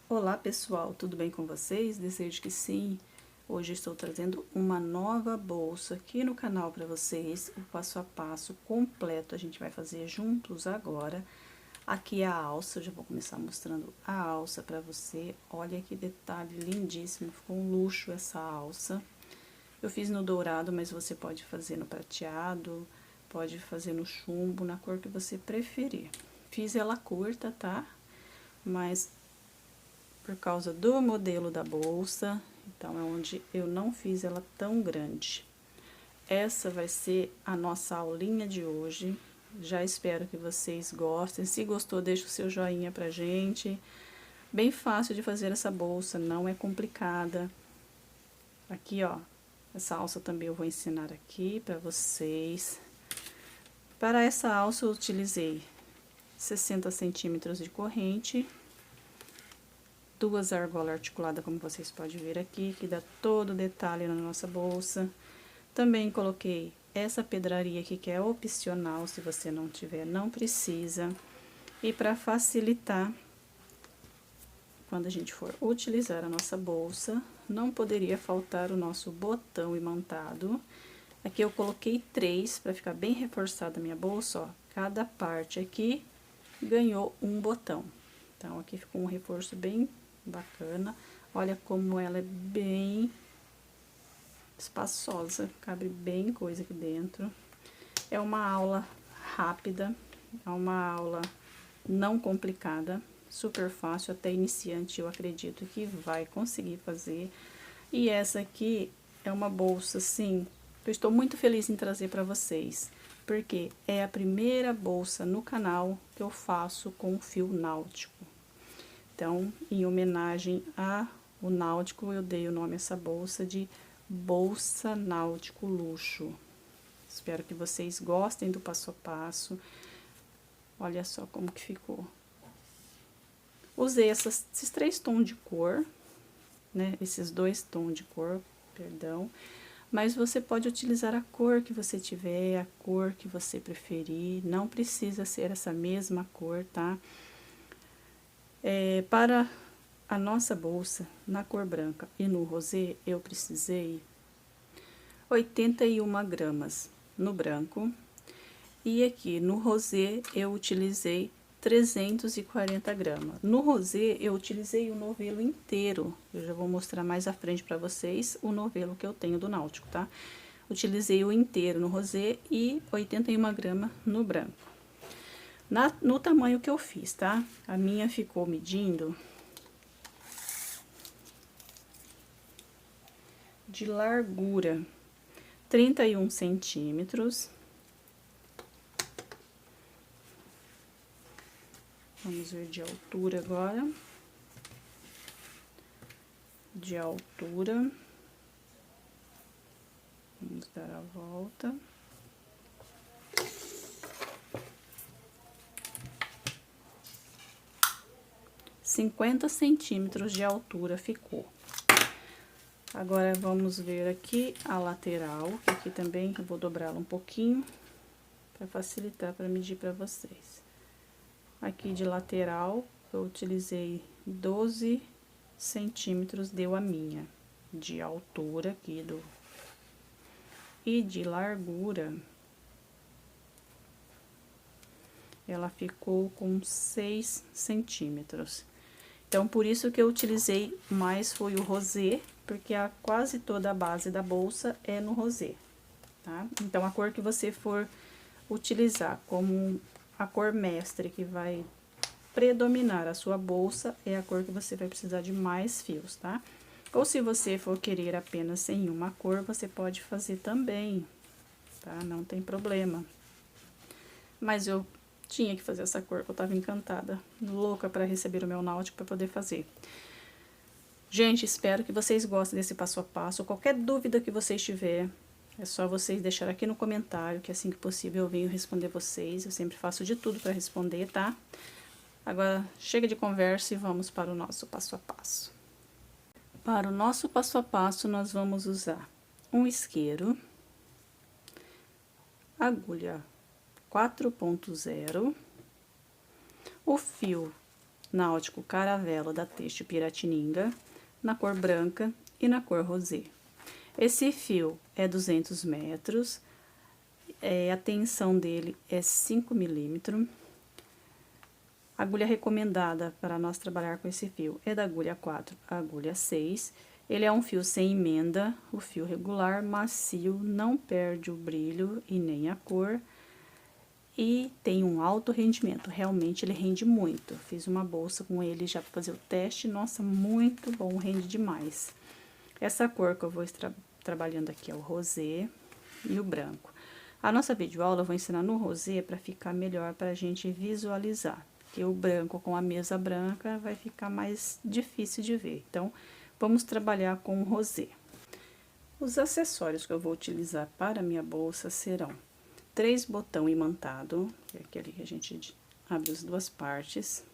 Olá pessoal, tudo bem com vocês? Desejo que sim. Hoje estou trazendo uma nova bolsa aqui no canal para vocês, o passo a passo completo a gente vai fazer juntos agora. Aqui é a alça, eu já vou começar mostrando a alça para você. Olha que detalhe lindíssimo, ficou um luxo essa alça. Eu fiz no dourado, mas você pode fazer no prateado, pode fazer no chumbo, na cor que você preferir. Fiz ela curta, tá? Mas por causa do modelo da bolsa, então é onde eu não fiz ela tão grande. Essa vai ser a nossa aulinha de hoje. Já espero que vocês gostem. Se gostou, deixa o seu joinha pra gente. Bem fácil de fazer essa bolsa, não é complicada. Aqui, ó, essa alça também eu vou ensinar aqui pra vocês. Para essa alça eu utilizei 60 centímetros de corrente, duas argolas articuladas, como vocês podem ver aqui, que dá todo o detalhe na nossa bolsa. Também coloquei essa pedraria aqui, que é opcional, se você não tiver, não precisa. E para facilitar, quando a gente for utilizar a nossa bolsa, não poderia faltar o nosso botão imantado. Aqui eu coloquei 3, para ficar bem reforçada a minha bolsa, ó. Cada parte aqui ganhou um botão. Então, aqui ficou um reforço bem bacana. Olha como ela é bem espaçosa, cabe bem coisa aqui dentro. É uma aula rápida, é uma aula não complicada, super fácil, até iniciante eu acredito que vai conseguir fazer. E essa aqui é uma bolsa, assim, que eu estou muito feliz em trazer para vocês, porque é a primeira bolsa no canal que eu faço com fio náutico. Então, em homenagem ao náutico, eu dei o nome a essa bolsa de Bolsa Náutico Luxo. Espero que vocês gostem do passo a passo. Olha só como que ficou. Usei esses 3 tons de cor, né? Esses 2 tons de cor, perdão. Mas você pode utilizar a cor que você tiver, a cor que você preferir. Não precisa ser essa mesma cor, tá? Para a nossa bolsa, na cor branca e no rosé, eu precisei 81 gramas no branco. E aqui no rosé, eu utilizei 340 gramas. No rosé, eu utilizei o novelo inteiro. Eu já vou mostrar mais à frente para vocês o novelo que eu tenho do Náutico, tá? Utilizei o inteiro no rosé e 81 gramas no branco. No tamanho que eu fiz, tá? A minha ficou medindo de largura 31 centímetros. Vamos ver de altura agora. De altura. Vamos dar a volta. ,50 centímetros de altura ficou. Agora, vamos ver aqui a lateral, que aqui também eu vou dobrá-la um pouquinho, para facilitar para medir para vocês. Aqui de lateral, eu utilizei 12 centímetros, deu a minha, de altura aqui e de largura, ela ficou com 6 centímetros. Então, por isso que eu utilizei mais foi o rosé, porque quase toda a base da bolsa é no rosé, tá? Então, a cor que você for utilizar como a cor mestre que vai predominar a sua bolsa é a cor que você vai precisar de mais fios, tá? Ou se você for querer apenas em uma cor, você pode fazer também, tá? Não tem problema. Mas eu tinha que fazer essa cor, que eu tava encantada, louca para receber o meu náutico para poder fazer. Gente, espero que vocês gostem desse passo a passo. Qualquer dúvida que vocês tiverem, é só vocês deixarem aqui no comentário, que assim que possível eu venho responder vocês. Eu sempre faço de tudo para responder, tá? Agora, chega de conversa e vamos para o nosso passo a passo. Para o nosso passo a passo, nós vamos usar um isqueiro, agulha 4.0, o fio náutico caravelo da Têxtil Piratininga, na cor branca e na cor rosé. Esse fio é 200 metros, a tensão dele é 5 milímetros. A agulha recomendada para nós trabalhar com esse fio é da agulha 4 à agulha 6. Ele é um fio sem emenda, o fio regular, macio, não perde o brilho e nem a cor. E tem um alto rendimento, realmente ele rende muito. Fiz uma bolsa com ele já para fazer o teste, nossa, muito bom, rende demais. Essa cor que eu vou estar trabalhando aqui é o rosé e o branco. A nossa videoaula eu vou ensinar no rosé para ficar melhor para a gente visualizar. Porque o branco com a mesa branca vai ficar mais difícil de ver. Então, vamos trabalhar com o rosé. Os acessórios que eu vou utilizar para a minha bolsa serão 3 botão imantado, que é aquele que a gente abre as duas partes.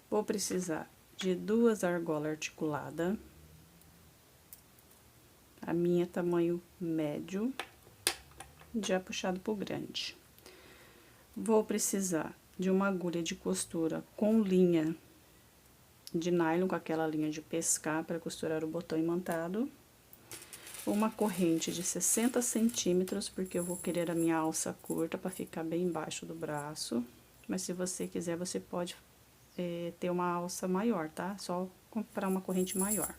Vou precisar de 2 argolas articuladas. A minha tamanho médio, já puxado pro grande. Vou precisar de uma agulha de costura com linha de nylon, com aquela linha de pescar para costurar o botão imantado. Uma corrente de 60 centímetros, porque eu vou querer a minha alça curta para ficar bem embaixo do braço. Mas se você quiser, você pode ter uma alça maior, tá? Só comprar uma corrente maior.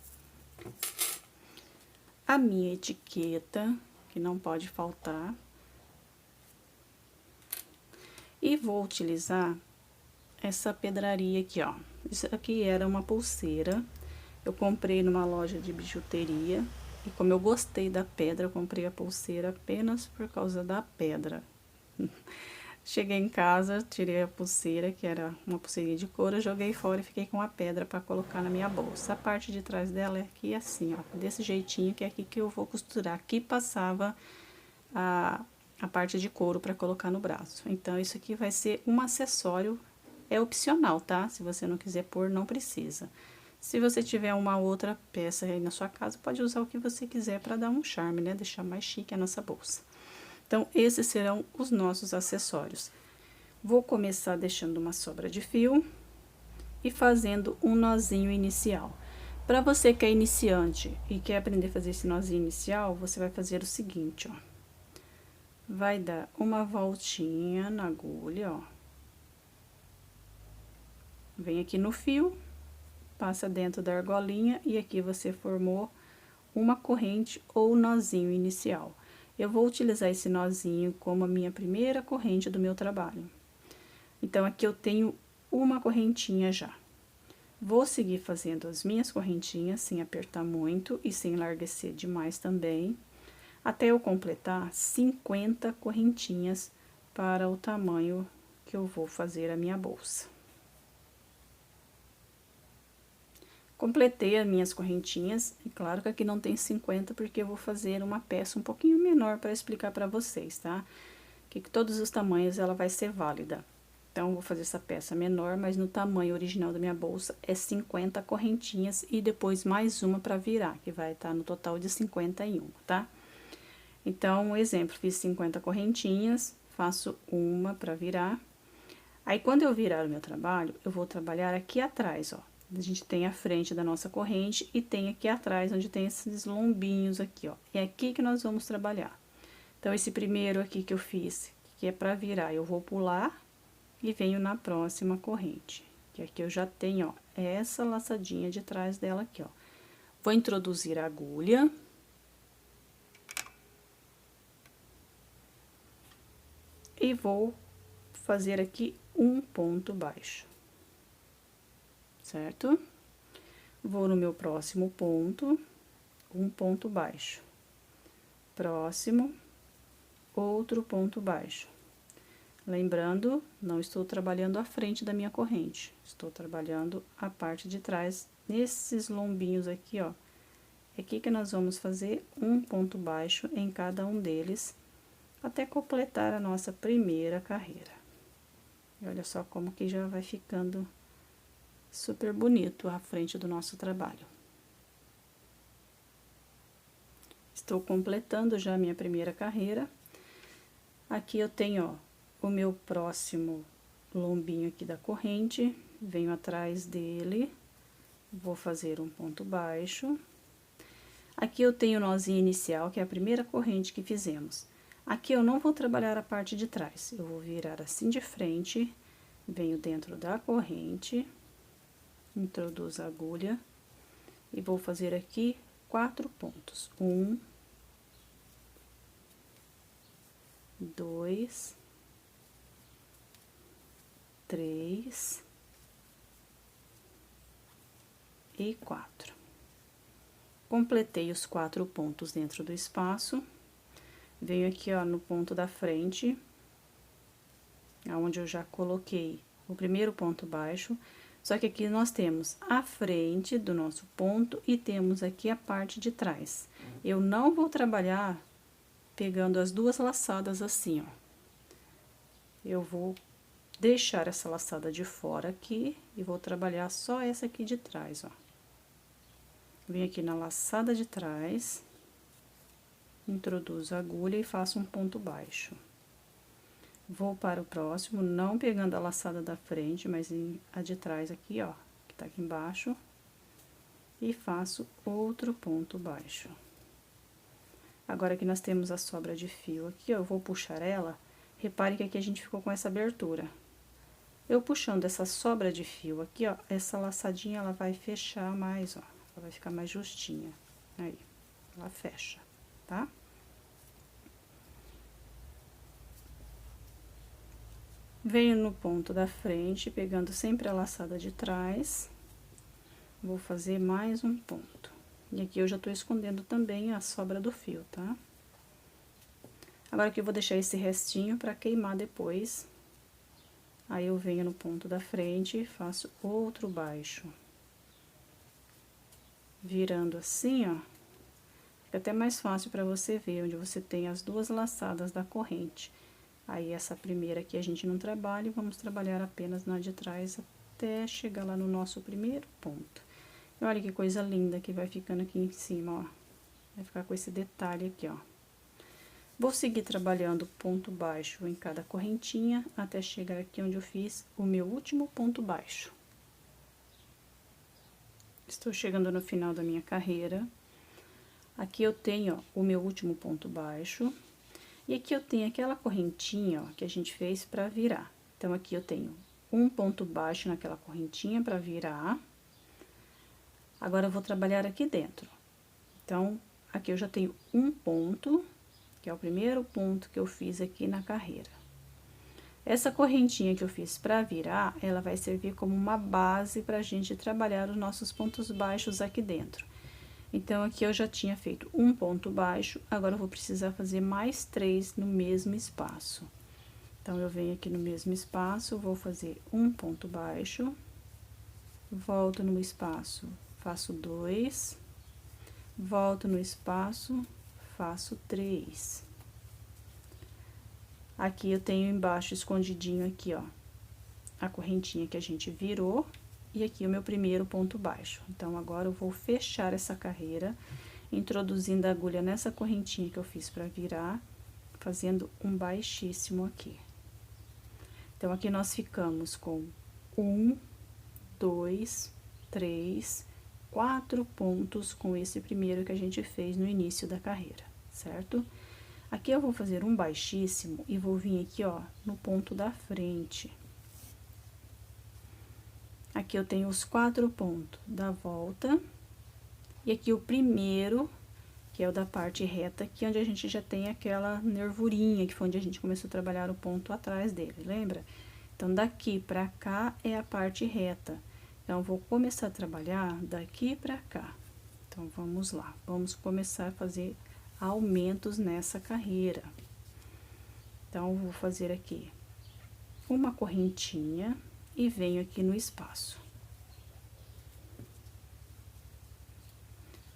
A minha etiqueta, que não pode faltar. E vou utilizar essa pedraria aqui, ó. Isso aqui era uma pulseira. Eu comprei numa loja de bijuteria. E como eu gostei da pedra, eu comprei a pulseira apenas por causa da pedra. Cheguei em casa, tirei a pulseira, que era uma pulseirinha de couro, joguei fora e fiquei com a pedra para colocar na minha bolsa. A parte de trás dela é aqui assim, ó, desse jeitinho, que é aqui que eu vou costurar. Aqui passava a parte de couro para colocar no braço. Então, isso aqui vai ser um acessório, é opcional, tá? Se você não quiser pôr, não precisa. Se você tiver uma outra peça aí na sua casa, pode usar o que você quiser para dar um charme, né? Deixar mais chique a nossa bolsa. Então, esses serão os nossos acessórios. Vou começar deixando uma sobra de fio e fazendo um nozinho inicial. Para você que é iniciante e quer aprender a fazer esse nozinho inicial, você vai fazer o seguinte, ó. Vai dar uma voltinha na agulha, ó. Vem aqui no fio, passa dentro da argolinha e aqui você formou uma corrente ou nozinho inicial. Eu vou utilizar esse nozinho como a minha primeira corrente do meu trabalho. Então, aqui eu tenho uma correntinha já. Vou seguir fazendo as minhas correntinhas sem apertar muito e sem enlarguecer demais também, até eu completar 50 correntinhas para o tamanho que eu vou fazer a minha bolsa. Completei as minhas correntinhas, e claro que aqui não tem 50, porque eu vou fazer uma peça um pouquinho menor para explicar para vocês, tá? Que todos os tamanhos ela vai ser válida. Então, eu vou fazer essa peça menor, mas no tamanho original da minha bolsa é 50 correntinhas e depois mais uma para virar, que vai estar no total de 51, tá? Então, exemplo, fiz 50 correntinhas, faço uma para virar. Aí, quando eu virar o meu trabalho, eu vou trabalhar aqui atrás, ó. A gente tem a frente da nossa corrente e tem aqui atrás, onde tem esses lombinhos aqui, ó. É aqui que nós vamos trabalhar. Então, esse primeiro aqui que eu fiz, que é para virar, eu vou pular e venho na próxima corrente. Que aqui eu já tenho, ó, essa laçadinha de trás dela aqui, ó. Vou introduzir a agulha. E vou fazer aqui um ponto baixo. Certo? Vou no meu próximo ponto, um ponto baixo. Próximo, outro ponto baixo. Lembrando, não estou trabalhando a frente da minha corrente, estou trabalhando a parte de trás, nesses lombinhos aqui, ó. É aqui que nós vamos fazer um ponto baixo em cada um deles, até completar a nossa primeira carreira. E olha só como que já vai ficando super bonito à frente do nosso trabalho. Estou completando já a minha primeira carreira. Aqui eu tenho, ó, o meu próximo lombinho aqui da corrente, venho atrás dele, vou fazer um ponto baixo. Aqui eu tenho o nozinho inicial, que é a primeira corrente que fizemos. Aqui eu não vou trabalhar a parte de trás, eu vou virar assim de frente, venho dentro da corrente, introduzo a agulha e vou fazer aqui 4 pontos. 1, 2, 3 e 4. Completei os 4 pontos dentro do espaço, venho aqui, ó, no ponto da frente, aonde eu já coloquei o primeiro ponto baixo, só que aqui nós temos a frente do nosso ponto e temos aqui a parte de trás. Eu não vou trabalhar pegando as duas laçadas assim, ó. Eu vou deixar essa laçada de fora aqui e vou trabalhar só essa aqui de trás, ó. Venho aqui na laçada de trás, introduzo a agulha e faço um ponto baixo. Vou para o próximo, não pegando a laçada da frente, mas a de trás aqui, ó, que tá aqui embaixo, e faço outro ponto baixo. Agora que nós temos a sobra de fio aqui, ó, eu vou puxar ela, repare que aqui a gente ficou com essa abertura. Eu puxando essa sobra de fio aqui, ó, essa laçadinha ela vai fechar mais, ó, ela vai ficar mais justinha. Aí, ela fecha, tá? Venho no ponto da frente, pegando sempre a laçada de trás, vou fazer mais um ponto. E aqui eu já tô escondendo também a sobra do fio, tá? Agora aqui eu vou deixar esse restinho pra queimar depois. Aí eu venho no ponto da frente, faço outro baixo. Virando assim, ó, fica até mais fácil pra você ver, onde você tem as duas laçadas da corrente. Aí, essa primeira aqui a gente não trabalha, e vamos trabalhar apenas na de trás até chegar lá no nosso primeiro ponto. E olha que coisa linda que vai ficando aqui em cima, ó. Vai ficar com esse detalhe aqui, ó. Vou seguir trabalhando ponto baixo em cada correntinha, até chegar aqui onde eu fiz o meu último ponto baixo. Estou chegando no final da minha carreira. Aqui eu tenho, ó, o meu último ponto baixo. E aqui eu tenho aquela correntinha, ó, que a gente fez pra virar. Então, aqui eu tenho um ponto baixo naquela correntinha pra virar. Agora, eu vou trabalhar aqui dentro. Então, aqui eu já tenho um ponto, que é o primeiro ponto que eu fiz aqui na carreira. Essa correntinha que eu fiz pra virar, ela vai servir como uma base pra gente trabalhar os nossos pontos baixos aqui dentro. Então, aqui eu já tinha feito um ponto baixo, agora eu vou precisar fazer mais 3 no mesmo espaço. Então, eu venho aqui no mesmo espaço, vou fazer um ponto baixo, volto no espaço, faço 2, volto no espaço, faço 3. Aqui eu tenho embaixo escondidinho aqui, ó, a correntinha que a gente virou. E aqui o meu primeiro ponto baixo. Então, agora eu vou fechar essa carreira, introduzindo a agulha nessa correntinha que eu fiz pra virar, fazendo um baixíssimo aqui. Então, aqui nós ficamos com 1, 2, 3, 4 pontos com esse primeiro que a gente fez no início da carreira, certo? Aqui eu vou fazer um baixíssimo e vou vir aqui, ó, no ponto da frente. Aqui eu tenho os 4 pontos da volta, e aqui o primeiro, que é o da parte reta, aqui onde a gente já tem aquela nervurinha, que foi onde a gente começou a trabalhar o ponto atrás dele, lembra? Então, daqui pra cá é a parte reta. Então, eu vou começar a trabalhar daqui pra cá. Então, vamos lá, vamos começar a fazer aumentos nessa carreira. Então, eu vou fazer aqui uma correntinha e venho aqui no espaço.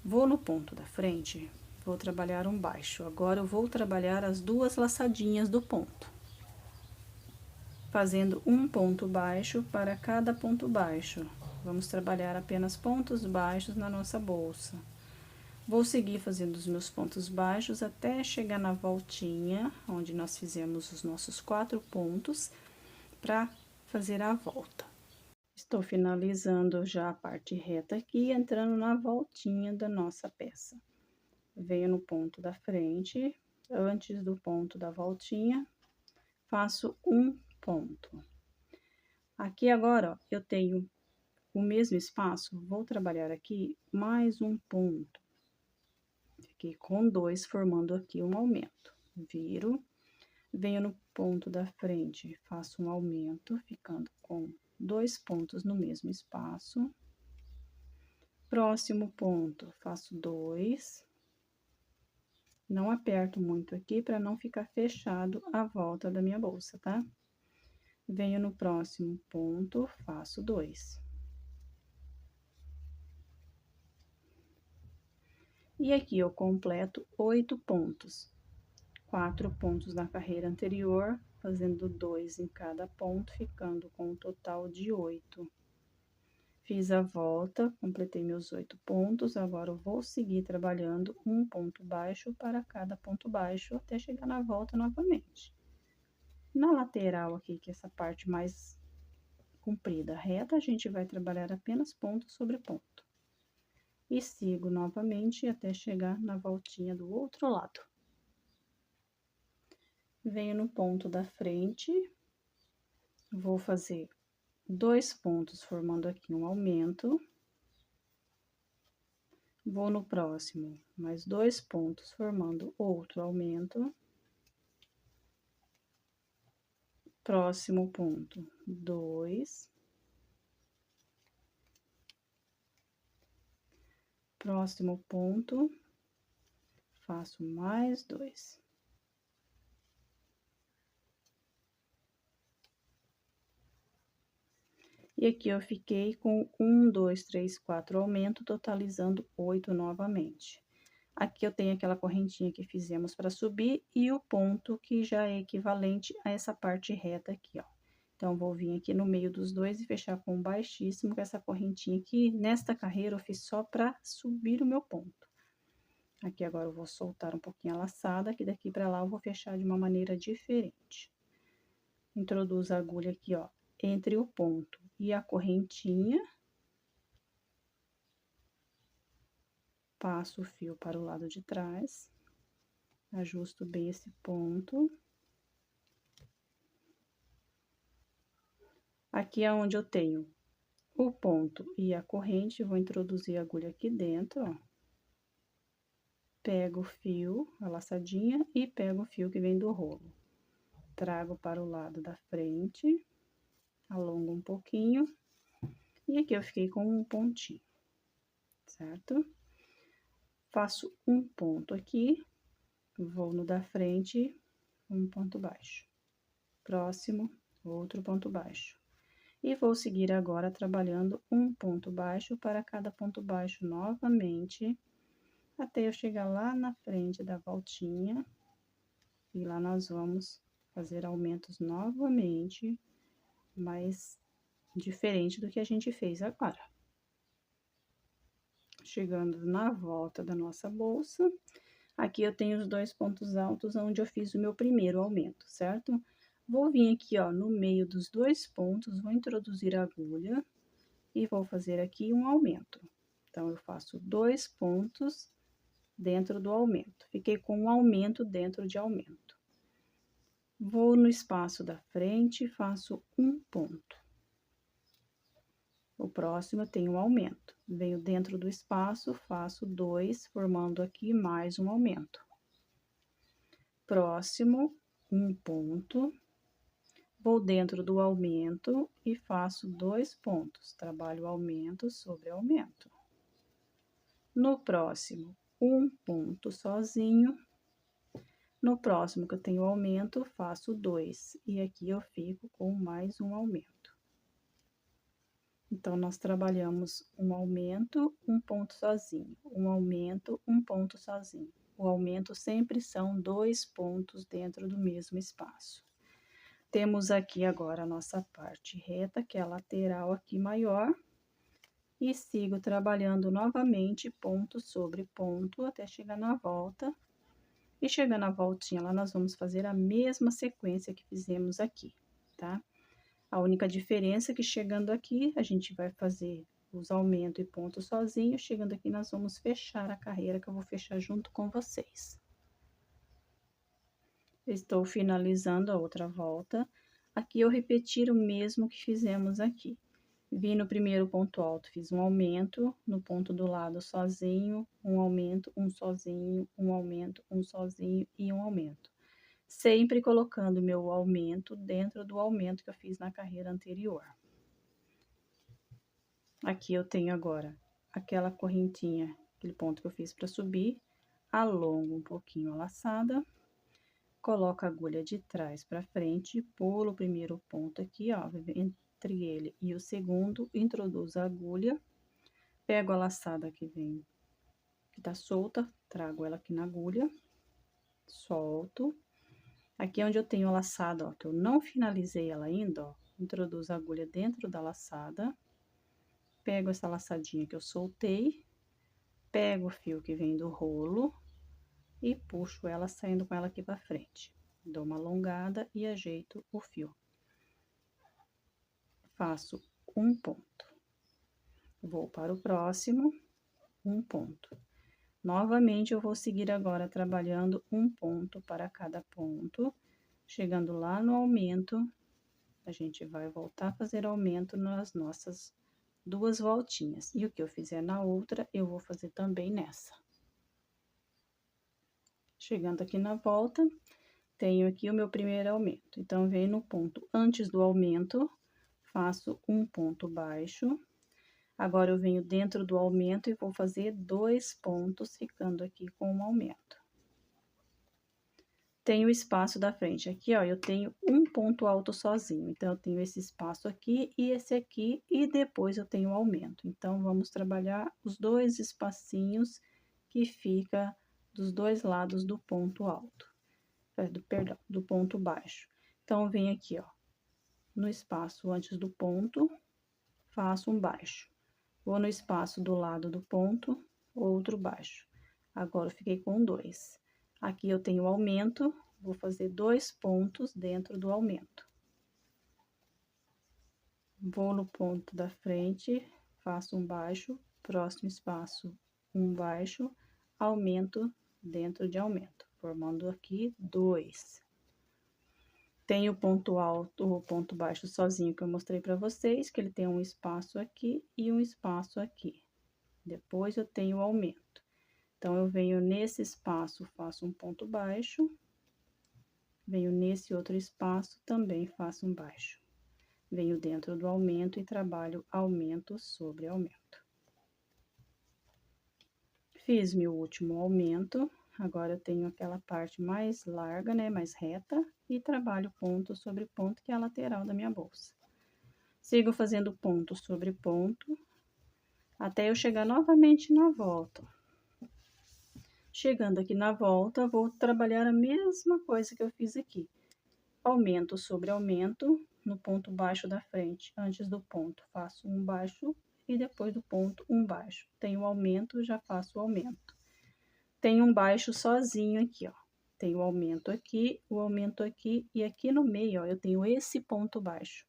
Vou no ponto da frente, vou trabalhar um baixo. Agora, eu vou trabalhar as duas laçadinhas do ponto, fazendo um ponto baixo para cada ponto baixo. Vamos trabalhar apenas pontos baixos na nossa bolsa. Vou seguir fazendo os meus pontos baixos até chegar na voltinha, onde nós fizemos os nossos 4 pontos, para fazer a volta. Estou finalizando já a parte reta aqui, entrando na voltinha da nossa peça. Venho no ponto da frente, antes do ponto da voltinha, faço um ponto. Aqui agora, ó, eu tenho o mesmo espaço, vou trabalhar aqui mais um ponto. Fiquei com 2, formando aqui um aumento. Viro, venho no ponto da frente, faço um aumento, ficando com 2 pontos no mesmo espaço. Próximo ponto, faço 2. Não aperto muito aqui para não ficar fechado a volta da minha bolsa, tá? Venho no próximo ponto, faço 2. E aqui eu completo 8 pontos. 4 pontos na carreira anterior, fazendo 2 em cada ponto, ficando com um total de 8. Fiz a volta, completei meus 8 pontos, agora eu vou seguir trabalhando um ponto baixo para cada ponto baixo, até chegar na volta novamente. Na lateral aqui, que é essa parte mais comprida, reta, a gente vai trabalhar apenas ponto sobre ponto. E sigo novamente até chegar na voltinha do outro lado. Venho no ponto da frente, vou fazer 2 pontos, formando aqui um aumento. Vou no próximo, mais 2 pontos, formando outro aumento. Próximo ponto, 2. Próximo ponto, faço mais 2. E aqui eu fiquei com 1, 2, 3, 4 aumento, totalizando 8 novamente. Aqui eu tenho aquela correntinha que fizemos para subir e o ponto que já é equivalente a essa parte reta aqui, ó. Então, vou vir aqui no meio dos dois e fechar com baixíssimo, com essa correntinha aqui. Nesta carreira, eu fiz só para subir o meu ponto. Aqui agora eu vou soltar um pouquinho a laçada, que daqui para lá eu vou fechar de uma maneira diferente. Introduzo a agulha aqui, ó, entre o ponto e a correntinha. Passo o fio para o lado de trás. Ajusto bem esse ponto. Aqui é onde eu tenho o ponto e a corrente, vou introduzir a agulha aqui dentro, ó. Pego o fio, a laçadinha, e pego o fio que vem do rolo. Trago para o lado da frente, alongo um pouquinho, e aqui eu fiquei com um pontinho, certo? Faço um ponto aqui, vou no da frente, um ponto baixo. Próximo, outro ponto baixo. E vou seguir agora trabalhando um ponto baixo para cada ponto baixo novamente, até eu chegar lá na frente da voltinha. E lá nós vamos fazer aumentos novamente, mas diferente do que a gente fez agora. Chegando na volta da nossa bolsa, aqui eu tenho os 2 pontos altos onde eu fiz o meu primeiro aumento, certo? Vou vir aqui, ó, no meio dos 2 pontos, vou introduzir a agulha e vou fazer aqui um aumento. Então, eu faço 2 pontos dentro do aumento. Fiquei com um aumento dentro de aumento. Vou no espaço da frente e faço um ponto. O próximo eu tenho um aumento. Venho dentro do espaço, faço 2, formando aqui mais um aumento. Próximo, um ponto. Vou dentro do aumento e faço 2 pontos. Trabalho aumento sobre aumento. No próximo, um ponto sozinho. No próximo que eu tenho aumento, faço 2. E aqui eu fico com mais um aumento. Então, nós trabalhamos um aumento, um ponto sozinho. Um aumento, um ponto sozinho. O aumento sempre são 2 pontos dentro do mesmo espaço. Temos aqui agora a nossa parte reta, que é a lateral aqui maior. E sigo trabalhando novamente ponto sobre ponto, até chegar na volta. E chegando na voltinha lá, nós vamos fazer a mesma sequência que fizemos aqui, tá? A única diferença é que chegando aqui, a gente vai fazer os aumentos e pontos sozinho. Chegando aqui, nós vamos fechar a carreira, que eu vou fechar junto com vocês. Estou finalizando a outra volta. Aqui eu repetir o mesmo que fizemos aqui. Vim no primeiro ponto alto, fiz um aumento, no ponto do lado sozinho, um aumento, um sozinho, um aumento, um sozinho e um aumento. Sempre colocando meu aumento dentro do aumento que eu fiz na carreira anterior. Aqui eu tenho agora aquela correntinha, aquele ponto que eu fiz para subir, alongo um pouquinho a laçada, coloco a agulha de trás para frente, pulo o primeiro ponto aqui, ó, entre ele e o segundo, introduzo a agulha, pego a laçada que vem, que tá solta, trago ela aqui na agulha, solto. Aqui é onde eu tenho a laçada, ó, que eu não finalizei ela ainda, ó, introduzo a agulha dentro da laçada, pego essa laçadinha que eu soltei, pego o fio que vem do rolo e puxo ela saindo com ela aqui pra frente. Dou uma alongada e ajeito o fio. Faço um ponto. Vou para o próximo, um ponto. Novamente, eu vou seguir agora trabalhando um ponto para cada ponto. Chegando lá no aumento, a gente vai voltar a fazer aumento nas nossas duas voltinhas. E o que eu fizer na outra, eu vou fazer também nessa. Chegando aqui na volta, tenho aqui o meu primeiro aumento. Então, venho no ponto antes do aumento, faço um ponto baixo. Agora, eu venho dentro do aumento e vou fazer 2 pontos, ficando aqui com um aumento. Tenho o espaço da frente. Aqui, ó, eu tenho um ponto alto sozinho. Então, eu tenho esse espaço aqui e esse aqui, e depois eu tenho o aumento. Então, vamos trabalhar os 2 espacinhos que fica dos 2 lados do ponto alto. Perdão, do ponto baixo. Então, venho aqui, ó, no espaço antes do ponto, faço um baixo. Vou no espaço do lado do ponto, outro baixo. Agora, eu fiquei com 2. Aqui eu tenho aumento, vou fazer 2 pontos dentro do aumento. Vou no ponto da frente, faço um baixo, próximo espaço, um baixo, aumento dentro de aumento, formando aqui 2. Tem o ponto alto, o ponto baixo sozinho que eu mostrei para vocês, que ele tem um espaço aqui e um espaço aqui. Depois eu tenho o aumento. Então, eu venho nesse espaço, faço um ponto baixo. Venho nesse outro espaço, também faço um baixo. Venho dentro do aumento e trabalho aumento sobre aumento. Fiz meu último aumento. Agora, eu tenho aquela parte mais larga, né, mais reta, e trabalho ponto sobre ponto, que é a lateral da minha bolsa. Sigo fazendo ponto sobre ponto, até eu chegar novamente na volta. Chegando aqui na volta, vou trabalhar a mesma coisa que eu fiz aqui. Aumento sobre aumento, no ponto baixo da frente, antes do ponto, faço um baixo, e depois do ponto, um baixo. Tenho aumento, já faço o aumento. Tenho um baixo sozinho aqui, ó. Tenho o aumento aqui, e aqui no meio, ó, eu tenho esse ponto baixo.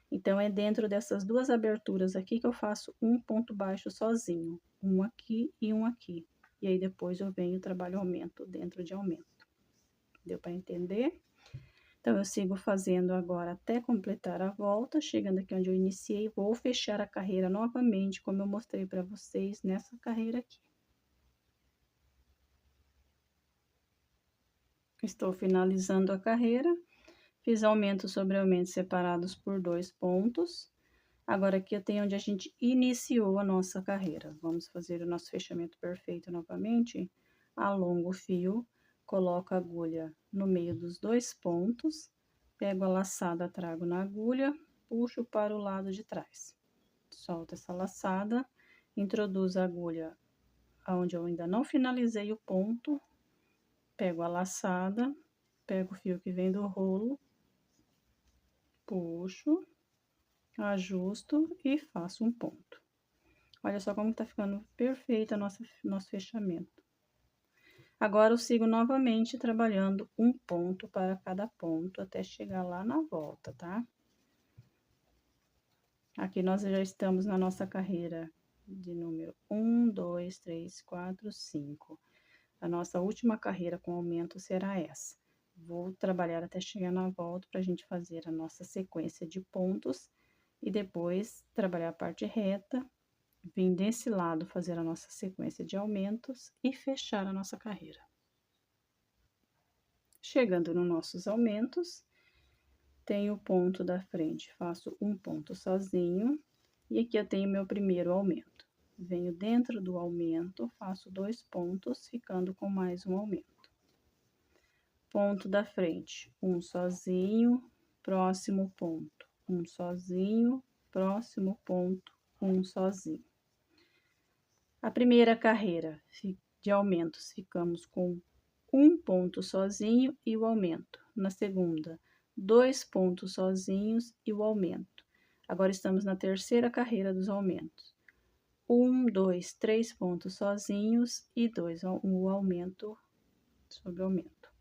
Então, é dentro dessas duas aberturas aqui que eu faço um ponto baixo sozinho. Um aqui e um aqui. E aí, depois eu venho e trabalho aumento dentro de aumento. Deu para entender? Então, eu sigo fazendo agora até completar a volta. Chegando aqui onde eu iniciei, vou fechar a carreira novamente, como eu mostrei para vocês nessa carreira aqui. Estou finalizando a carreira, fiz aumento sobre aumento separados por 2 pontos. Agora, aqui eu tenho onde a gente iniciou a nossa carreira. Vamos fazer o nosso fechamento perfeito novamente. Alongo o fio, coloco a agulha no meio dos 2 pontos, pego a laçada, trago na agulha, puxo para o lado de trás. Solto essa laçada, introduzo a agulha onde eu ainda não finalizei o ponto, pego a laçada, pego o fio que vem do rolo, puxo, ajusto e faço um ponto. Olha só como tá ficando perfeito nosso fechamento. Agora, eu sigo novamente trabalhando um ponto para cada ponto, até chegar lá na volta, tá? Aqui nós já estamos na nossa carreira de número 1, 2, 3, 4, 5. A nossa última carreira com aumento será essa. Vou trabalhar até chegar na volta para a gente fazer a nossa sequência de pontos e depois trabalhar a parte reta, vir desse lado fazer a nossa sequência de aumentos e fechar a nossa carreira. Chegando nos nossos aumentos, tenho o ponto da frente, faço um ponto sozinho, e aqui eu tenho meu primeiro aumento. Venho dentro do aumento, faço 2 pontos, ficando com mais um aumento. Ponto da frente, um sozinho, próximo ponto, um sozinho, próximo ponto, um sozinho. A primeira carreira de aumentos, ficamos com um ponto sozinho e o aumento. Na segunda, 2 pontos sozinhos e o aumento. Agora estamos na terceira carreira dos aumentos. 1, 2, 3 pontos sozinhos e o aumento sobre aumento,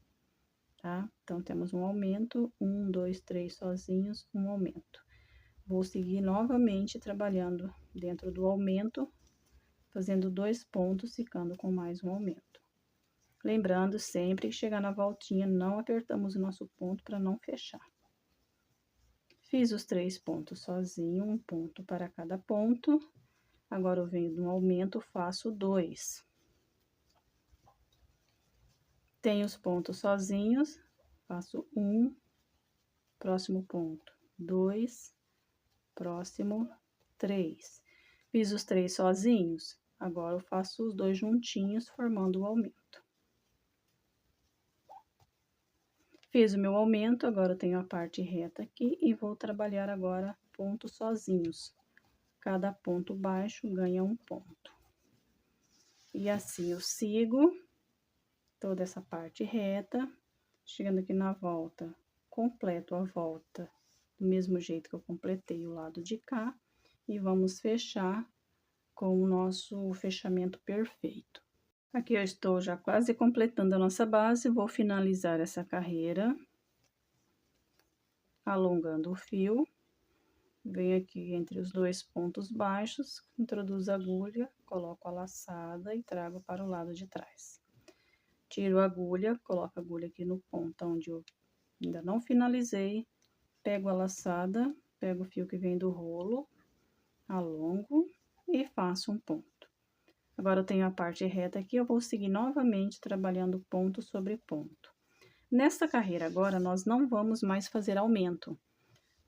tá? Então, temos um aumento, 1, 2, 3 sozinhos, um aumento. Vou seguir novamente trabalhando dentro do aumento, fazendo 2 pontos, ficando com mais um aumento. Lembrando sempre que chegar na voltinha, não apertamos o nosso ponto para não fechar. Fiz os 3 pontos sozinho, um ponto para cada ponto. Agora, eu venho no aumento, faço 2. Tenho os pontos sozinhos, faço 1, próximo ponto, 2, próximo, 3. Fiz os 3 sozinhos, agora eu faço os 2 juntinhos, formando o aumento. Fiz o meu aumento, agora eu tenho a parte reta aqui e vou trabalhar agora pontos sozinhos. Cada ponto baixo ganha um ponto. E assim eu sigo toda essa parte reta, chegando aqui na volta, completo a volta do mesmo jeito que eu completei o lado de cá e vamos fechar com o nosso fechamento perfeito. Aqui eu estou já quase completando a nossa base, vou finalizar essa carreira, alongando o fio, venho aqui entre os 2 pontos baixos, introduzo a agulha, coloco a laçada e trago para o lado de trás. Tiro a agulha, coloco a agulha aqui no ponto onde eu ainda não finalizei, pego a laçada, pego o fio que vem do rolo, alongo e faço um ponto. Agora, eu tenho a parte reta aqui, eu vou seguir novamente trabalhando ponto sobre ponto. Nesta carreira agora, nós não vamos mais fazer aumento.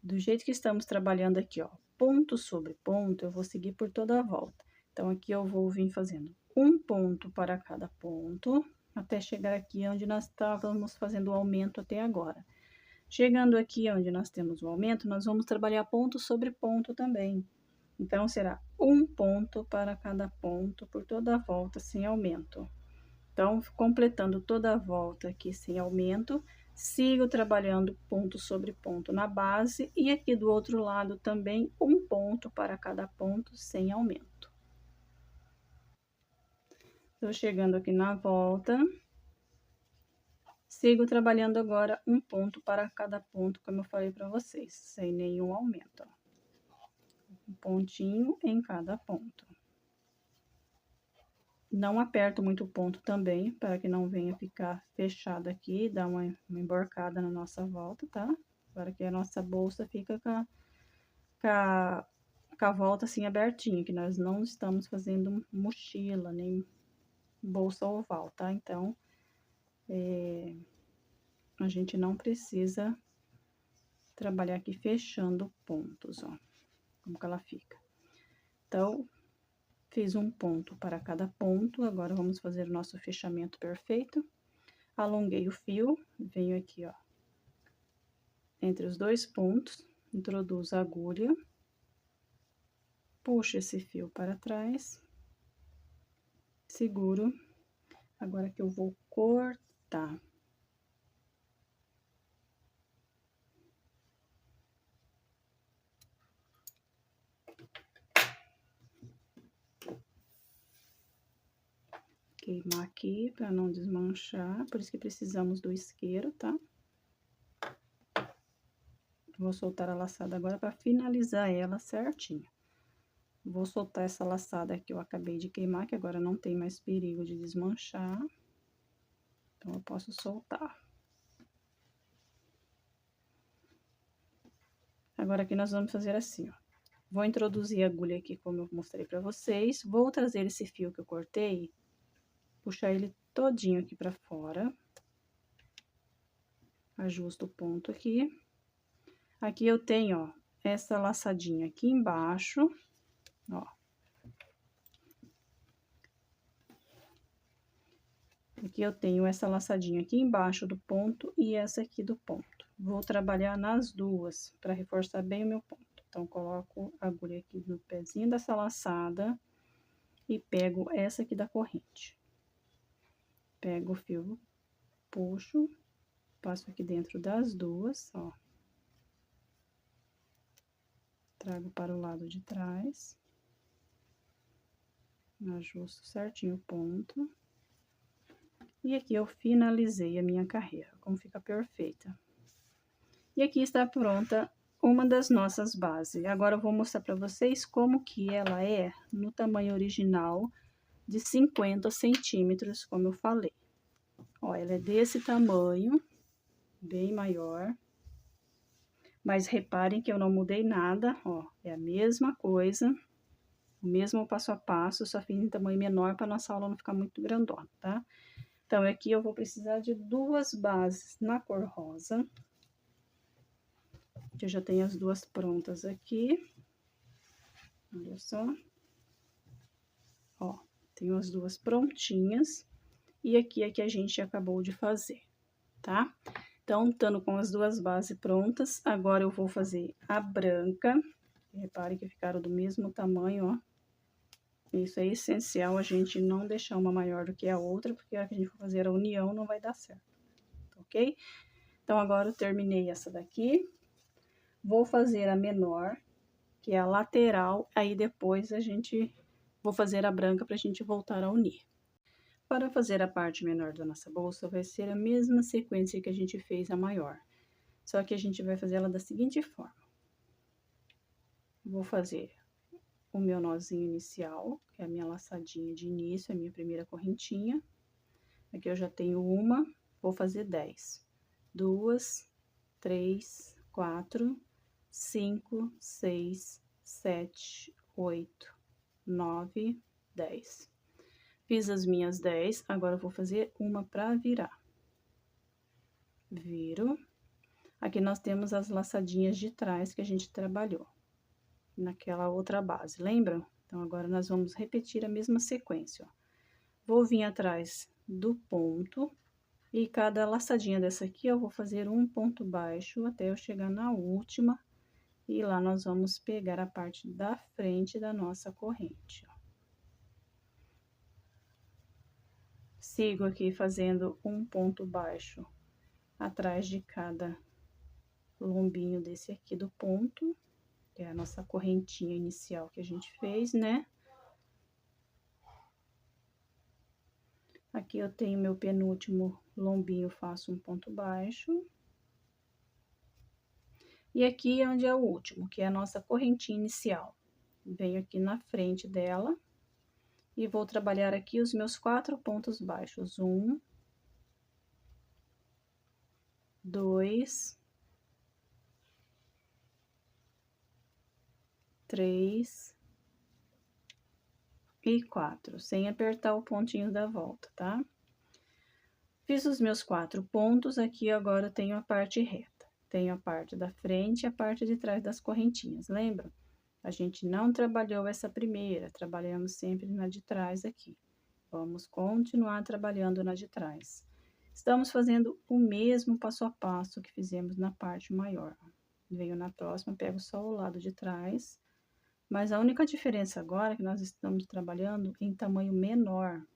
Do jeito que estamos trabalhando aqui, ó, ponto sobre ponto, eu vou seguir por toda a volta. Então, aqui eu vou vir fazendo um ponto para cada ponto, até chegar aqui onde nós estávamos fazendo o aumento até agora. Chegando aqui onde nós temos o aumento, nós vamos trabalhar ponto sobre ponto também. Então, será um ponto para cada ponto por toda a volta sem aumento. Então, completando toda a volta aqui sem aumento, sigo trabalhando ponto sobre ponto na base e aqui do outro lado também um ponto para cada ponto sem aumento. Estou chegando aqui na volta, sigo trabalhando agora um ponto para cada ponto, como eu falei para vocês, sem nenhum aumento, ó. Um pontinho em cada ponto. Não aperto muito o ponto também, para que não venha ficar fechado aqui, dar uma emborcada na nossa volta, tá? Para que a nossa bolsa fica com a volta assim abertinha, que nós não estamos fazendo mochila, nem bolsa oval, tá? Então, a gente não precisa trabalhar aqui fechando pontos, ó, como que ela fica. Então, fiz um ponto para cada ponto, agora vamos fazer o nosso fechamento perfeito. Alonguei o fio, venho aqui, ó, entre os 2 pontos, introduzo a agulha, puxo esse fio para trás, seguro. Agora que eu vou cortar. Queimar aqui para não desmanchar, por isso que precisamos do isqueiro, tá? Vou soltar a laçada agora para finalizar ela certinho. Vou soltar essa laçada que eu acabei de queimar, que agora não tem mais perigo de desmanchar. Então, eu posso soltar. Agora, aqui nós vamos fazer assim, ó. Vou introduzir a agulha aqui, como eu mostrei pra vocês. Vou trazer esse fio que eu cortei, puxar ele todinho aqui pra fora. Ajusto o ponto aqui. Aqui eu tenho, ó, essa laçadinha aqui embaixo, ó. Aqui eu tenho essa laçadinha aqui embaixo do ponto e essa aqui do ponto. Vou trabalhar nas duas, para reforçar bem o meu ponto. Então, coloco a agulha aqui no pezinho dessa laçada e pego essa aqui da corrente. Pego o fio, puxo, passo aqui dentro das duas, ó. Trago para o lado de trás. Ajusto certinho o ponto. E aqui eu finalizei a minha carreira, como fica perfeita. E aqui está pronta uma das nossas bases. Agora eu vou mostrar para vocês como que ela é no tamanho original de 50 centímetros, como eu falei. Ó, ela é desse tamanho, bem maior. Mas reparem que eu não mudei nada, ó, é a mesma coisa, o mesmo passo a passo, só fiz em tamanho menor para nossa aula não ficar muito grandona, tá? Então, aqui eu vou precisar de duas bases na cor rosa. Eu já tenho as duas prontas aqui. Olha só. Ó, tenho as duas prontinhas. E aqui é que a gente acabou de fazer, tá? Então, estando com as duas bases prontas, agora eu vou fazer a branca. Reparem que ficaram do mesmo tamanho, ó. Isso é essencial, a gente não deixar uma maior do que a outra, porque a gente for fazer a união não vai dar certo, ok? Então, agora eu terminei essa daqui. Vou fazer a menor, que é a lateral, aí depois vou fazer a branca pra gente voltar a unir. Para fazer a parte menor da nossa bolsa, vai ser a mesma sequência que a gente fez a maior. Só que a gente vai fazer ela da seguinte forma. Vou fazer o meu nozinho inicial, que é a minha laçadinha de início, a minha primeira correntinha. Aqui eu já tenho uma, vou fazer 10. 2, 3, 4, 5, 6, 7, 8, 9, 10. Fiz as minhas 10, agora eu vou fazer uma para virar. Viro. Aqui nós temos as laçadinhas de trás que a gente trabalhou naquela outra base, lembram? Então, agora nós vamos repetir a mesma sequência, ó. Vou vir atrás do ponto e cada laçadinha dessa aqui eu vou fazer um ponto baixo até eu chegar na última. E lá nós vamos pegar a parte da frente da nossa corrente, ó. Sigo aqui fazendo um ponto baixo atrás de cada lombinho desse aqui do ponto, que é a nossa correntinha inicial que a gente fez, né? Aqui eu tenho meu penúltimo lombinho, faço um ponto baixo. E aqui é onde é o último, que é a nossa correntinha inicial. Venho aqui na frente dela e vou trabalhar aqui os meus 4 pontos baixos. 1, 2, 3 e 4, sem apertar o pontinho da volta, tá? Fiz os meus 4 pontos, aqui agora eu tenho a parte reta. Tenho a parte da frente e a parte de trás das correntinhas, lembra? A gente não trabalhou essa primeira, trabalhamos sempre na de trás aqui. Vamos continuar trabalhando na de trás. Estamos fazendo o mesmo passo a passo que fizemos na parte maior. Venho na próxima, pego só o lado de trás. Mas a única diferença agora é que nós estamos trabalhando em tamanho menor.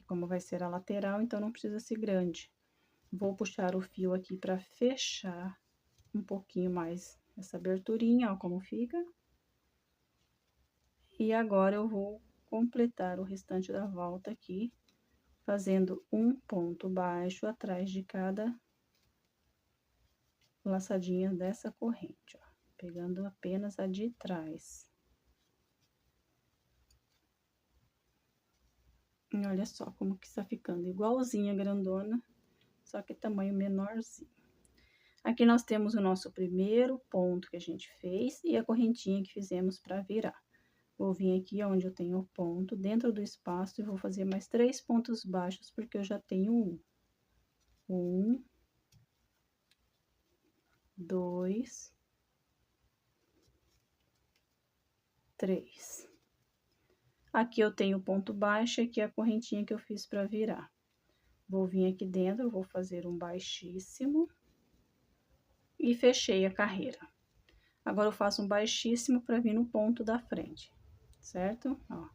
Como vai ser a lateral, então não precisa ser grande. Vou puxar o fio aqui para fechar um pouquinho mais essa aberturinha, ó, como fica. E agora eu vou completar o restante da volta aqui, fazendo um ponto baixo atrás de cada laçadinhas dessa corrente, ó, pegando apenas a de trás. E olha só como que está ficando igualzinha a grandona, só que tamanho menorzinho. Aqui nós temos o nosso primeiro ponto que a gente fez e a correntinha que fizemos para virar. Vou vir aqui onde eu tenho o ponto, dentro do espaço, e vou fazer mais 3 pontos baixos, porque eu já tenho um. 1, 2, 3. Aqui eu tenho o ponto baixo e aqui a correntinha que eu fiz para virar. Vou vir aqui dentro, vou fazer um baixíssimo e fechei a carreira. Agora eu faço um baixíssimo para vir no ponto da frente, certo? Ó.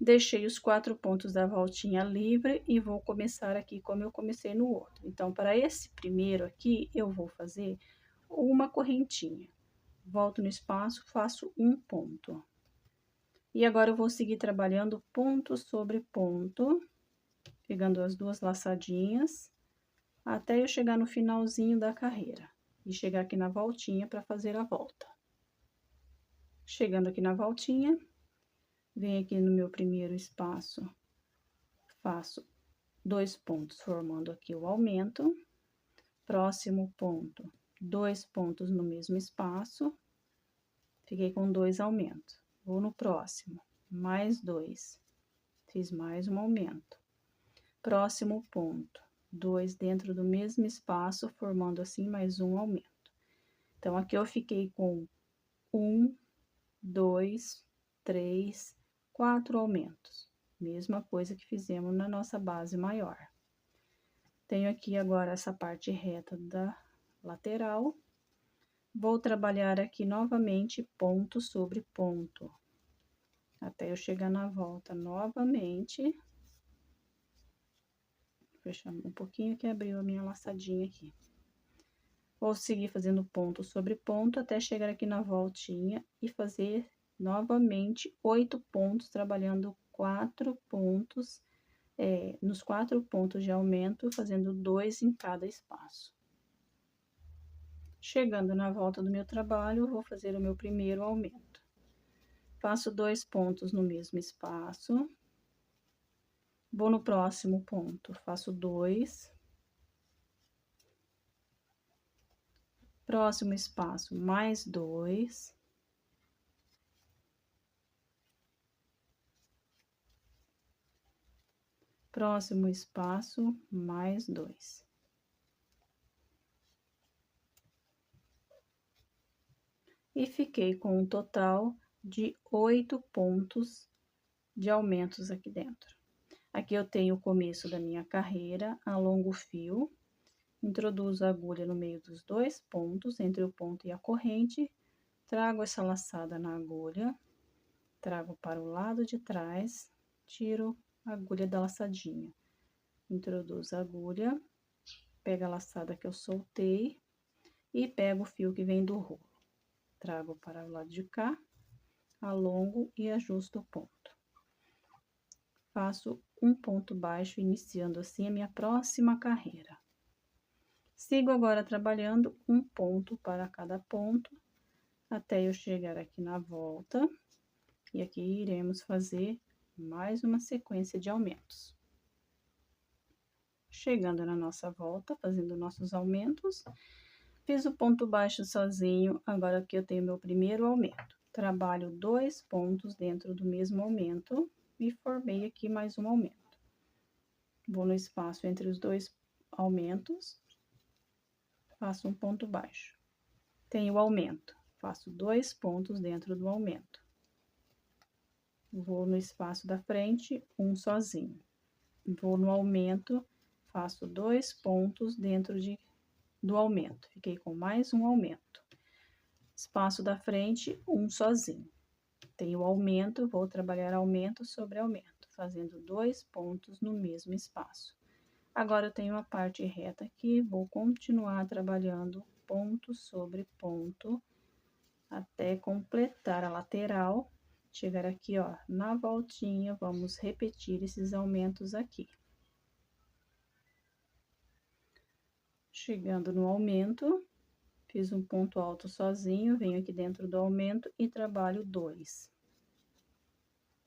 Deixei os 4 pontos da voltinha livre e vou começar aqui como eu comecei no outro. Então, para esse primeiro aqui, eu vou fazer uma correntinha. Volto no espaço, faço um ponto. E agora eu vou seguir trabalhando ponto sobre ponto, pegando as duas laçadinhas, até eu chegar no finalzinho da carreira. E chegar aqui na voltinha para fazer a volta. Chegando aqui na voltinha, venho aqui no meu primeiro espaço, faço 2 pontos, formando aqui o aumento. Próximo ponto, 2 pontos no mesmo espaço, fiquei com 2 aumentos. Vou no próximo, mais 2, fiz mais um aumento. Próximo ponto, 2 dentro do mesmo espaço, formando assim mais um aumento. Então, aqui eu fiquei com 1, 2, 3, 4 aumentos. Mesma coisa que fizemos na nossa base maior. Tenho aqui agora essa parte reta da lateral. Vou trabalhar aqui novamente ponto sobre ponto, até eu chegar na volta novamente. Fechando um pouquinho que abriu a minha laçadinha aqui. Vou seguir fazendo ponto sobre ponto até chegar aqui na voltinha e fazer novamente 8 pontos, trabalhando 4 pontos, nos 4 pontos de aumento, fazendo 2 em cada espaço. Chegando na volta do meu trabalho, vou fazer o meu primeiro aumento. Faço 2 pontos no mesmo espaço. Vou no próximo ponto, faço 2. Próximo espaço, mais 2. Próximo espaço, mais 2. E fiquei com um total de 8 pontos de aumentos aqui dentro. Aqui eu tenho o começo da minha carreira, alongo o fio, introduzo a agulha no meio dos 2 pontos, entre o ponto e a corrente, trago essa laçada na agulha, trago para o lado de trás, tiro a agulha da laçadinha, introduzo a agulha, pego a laçada que eu soltei e pego o fio que vem do rolo. Trago para o lado de cá, alongo e ajusto o ponto. Faço um ponto baixo, iniciando assim a minha próxima carreira. Sigo agora trabalhando um ponto para cada ponto, até eu chegar aqui na volta, e aqui iremos fazer mais uma sequência de aumentos. Chegando na nossa volta, fazendo nossos aumentos, fiz o ponto baixo sozinho, agora aqui eu tenho meu primeiro aumento. Trabalho 2 pontos dentro do mesmo aumento e formei aqui mais um aumento. Vou no espaço entre os 2 aumentos, faço um ponto baixo. Tenho o aumento, faço 2 pontos dentro do aumento. Vou no espaço da frente, um sozinho. Vou no aumento, faço 2 pontos dentro do aumento. Fiquei com mais um aumento. Espaço da frente, um sozinho. Tenho o aumento, vou trabalhar aumento sobre aumento, fazendo 2 pontos no mesmo espaço. Agora, eu tenho a parte reta aqui, vou continuar trabalhando ponto sobre ponto, até completar a lateral. Chegar aqui, ó, na voltinha, vamos repetir esses aumentos aqui. Chegando no aumento, fiz um ponto alto sozinho, venho aqui dentro do aumento e trabalho 2.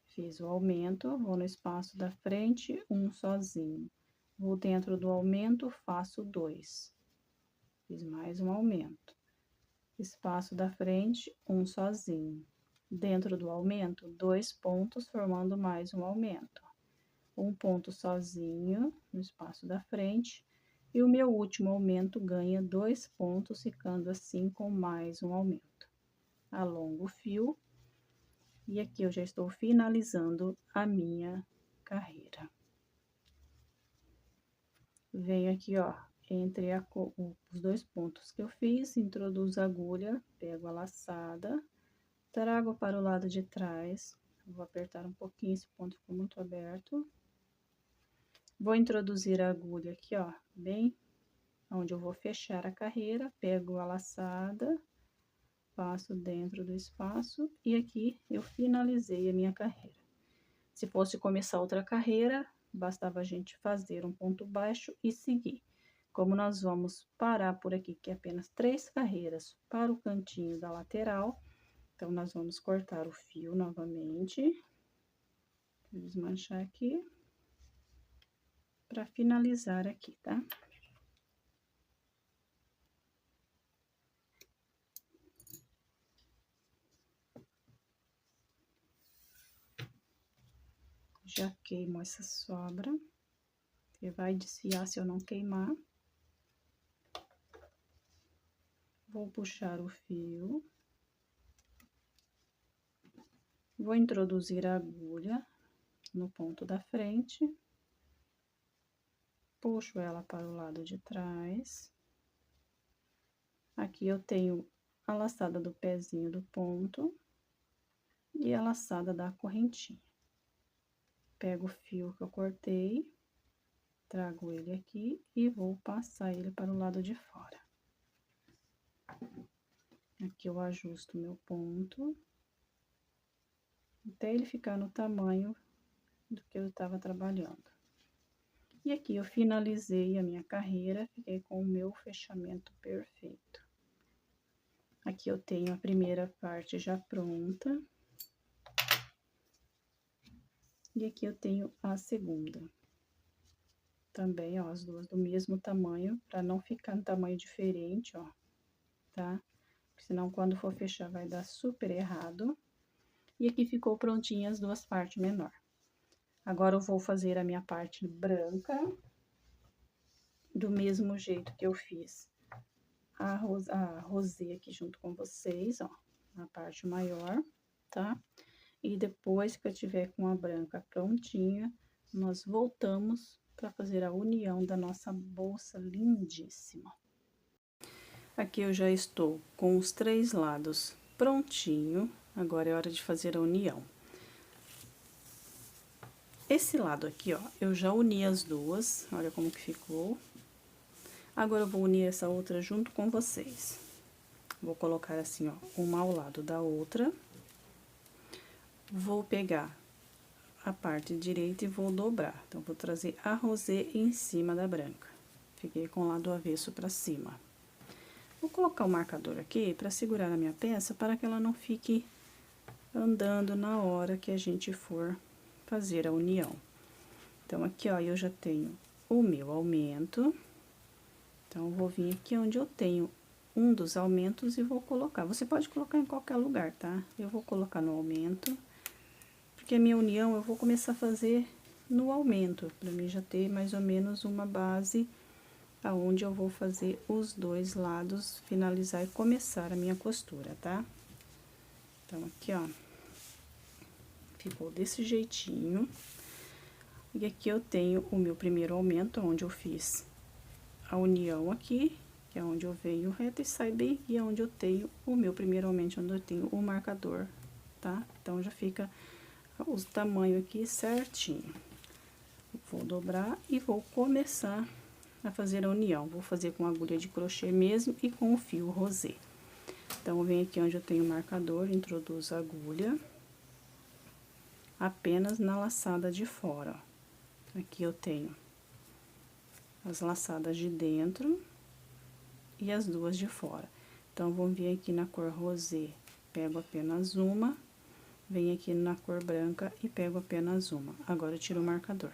Fiz o aumento, vou no espaço da frente, um sozinho. Vou dentro do aumento, faço 2. Fiz mais um aumento. Espaço da frente, um sozinho. Dentro do aumento, 2 pontos, formando mais um aumento. Um ponto sozinho no espaço da frente. E o meu último aumento ganha 2 pontos, ficando assim com mais um aumento. Alongo o fio. E aqui eu já estou finalizando a minha carreira. Venho aqui, ó, entre os 2 pontos que eu fiz, introduzo a agulha, pego a laçada, trago para o lado de trás. Vou apertar um pouquinho, esse ponto ficou muito aberto. Vou introduzir a agulha aqui, ó, bem onde eu vou fechar a carreira, pego a laçada, passo dentro do espaço e aqui eu finalizei a minha carreira. Se fosse começar outra carreira, bastava a gente fazer um ponto baixo e seguir. Como nós vamos parar por aqui, que é apenas 3 carreiras para o cantinho da lateral, então nós vamos cortar o fio novamente, desmanchar aqui, para finalizar aqui, tá? Já queimo essa sobra, que vai desfiar se eu não queimar. Vou puxar o fio. Vou introduzir a agulha no ponto da frente. Puxo ela para o lado de trás. Aqui eu tenho a laçada do pezinho do ponto e a laçada da correntinha. Pego o fio que eu cortei, trago ele aqui e vou passar ele para o lado de fora. Aqui eu ajusto meu ponto, até ele ficar no tamanho do que eu estava trabalhando. E aqui eu finalizei a minha carreira, fiquei com o meu fechamento perfeito. Aqui eu tenho a primeira parte já pronta. E aqui eu tenho a segunda. Também, ó, as duas do mesmo tamanho, para não ficar no tamanho diferente, ó, tá? Porque senão quando for fechar vai dar super errado. E aqui ficou prontinha as duas partes menor. Agora eu vou fazer a minha parte branca, do mesmo jeito que eu fiz a rosê aqui junto com vocês, ó, na parte maior, tá? E depois que eu tiver com a branca prontinha, nós voltamos para fazer a união da nossa bolsa lindíssima. Aqui eu já estou com os 3 lados prontinho, agora é hora de fazer a união. Esse lado aqui, ó, eu já uni as duas, olha como que ficou. Agora eu vou unir essa outra junto com vocês. Vou colocar assim, ó, uma ao lado da outra. Vou pegar a parte direita e vou dobrar. Então, vou trazer a rosê em cima da branca. Fiquei com o lado avesso para cima. Vou colocar o marcador aqui para segurar a minha peça, para que ela não fique andando na hora que a gente for fazer a união. Então, aqui, ó, eu já tenho o meu aumento. Então, vou vir aqui onde eu tenho um dos aumentos e vou colocar. Você pode colocar em qualquer lugar, tá? Eu vou colocar no aumento. Porque a minha união eu vou começar a fazer no aumento, para mim já ter mais ou menos uma base aonde eu vou fazer os 2 lados, finalizar e começar a minha costura, tá? Então, aqui, ó, ficou desse jeitinho. E aqui eu tenho o meu primeiro aumento, onde eu fiz a união aqui, que é onde eu venho reto e sai bem aqui, onde eu tenho o meu primeiro aumento, onde eu tenho o marcador, tá? Então, já fica o tamanho aqui certinho. Vou dobrar e vou começar a fazer a união. Vou fazer com agulha de crochê mesmo e com o fio rosê. Então, eu venho aqui onde eu tenho o marcador, introduzo a agulha apenas na laçada de fora, ó. Aqui eu tenho as laçadas de dentro e as duas de fora. Então, vou vir aqui na cor rosé, pego apenas uma, venho aqui na cor branca e pego apenas uma. Agora, eu tiro o marcador.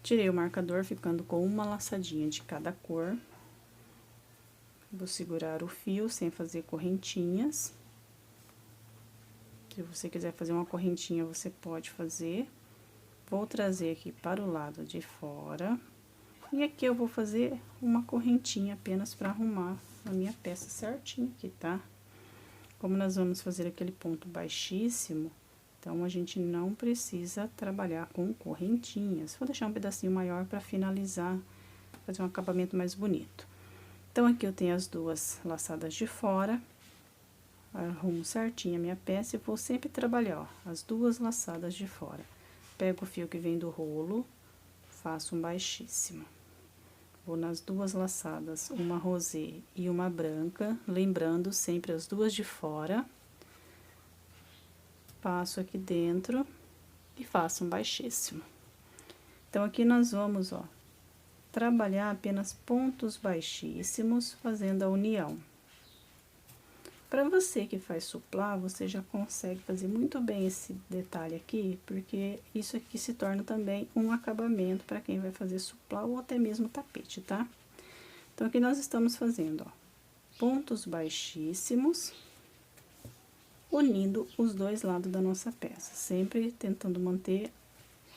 Tirei o marcador, ficando com uma laçadinha de cada cor. Vou segurar o fio sem fazer correntinhas. Se você quiser fazer uma correntinha, você pode fazer. Vou trazer aqui para o lado de fora. E aqui eu vou fazer uma correntinha apenas para arrumar a minha peça certinho aqui, tá? Como nós vamos fazer aquele ponto baixíssimo, então, a gente não precisa trabalhar com correntinhas. Vou deixar um pedacinho maior para finalizar, fazer um acabamento mais bonito. Então, aqui eu tenho as duas laçadas de fora. Arrumo certinho a minha peça e vou sempre trabalhar, ó, as duas laçadas de fora. Pego o fio que vem do rolo, faço um baixíssimo. Vou nas duas laçadas, uma rosé e uma branca, lembrando sempre as duas de fora. Passo aqui dentro e faço um baixíssimo. Então, aqui nós vamos, ó, trabalhar apenas pontos baixíssimos, fazendo a união. Para você que faz suplá, você já consegue fazer muito bem esse detalhe aqui, porque isso aqui se torna também um acabamento para quem vai fazer suplá ou até mesmo tapete, tá? Então, aqui nós estamos fazendo, ó, pontos baixíssimos, unindo os dois lados da nossa peça, sempre tentando manter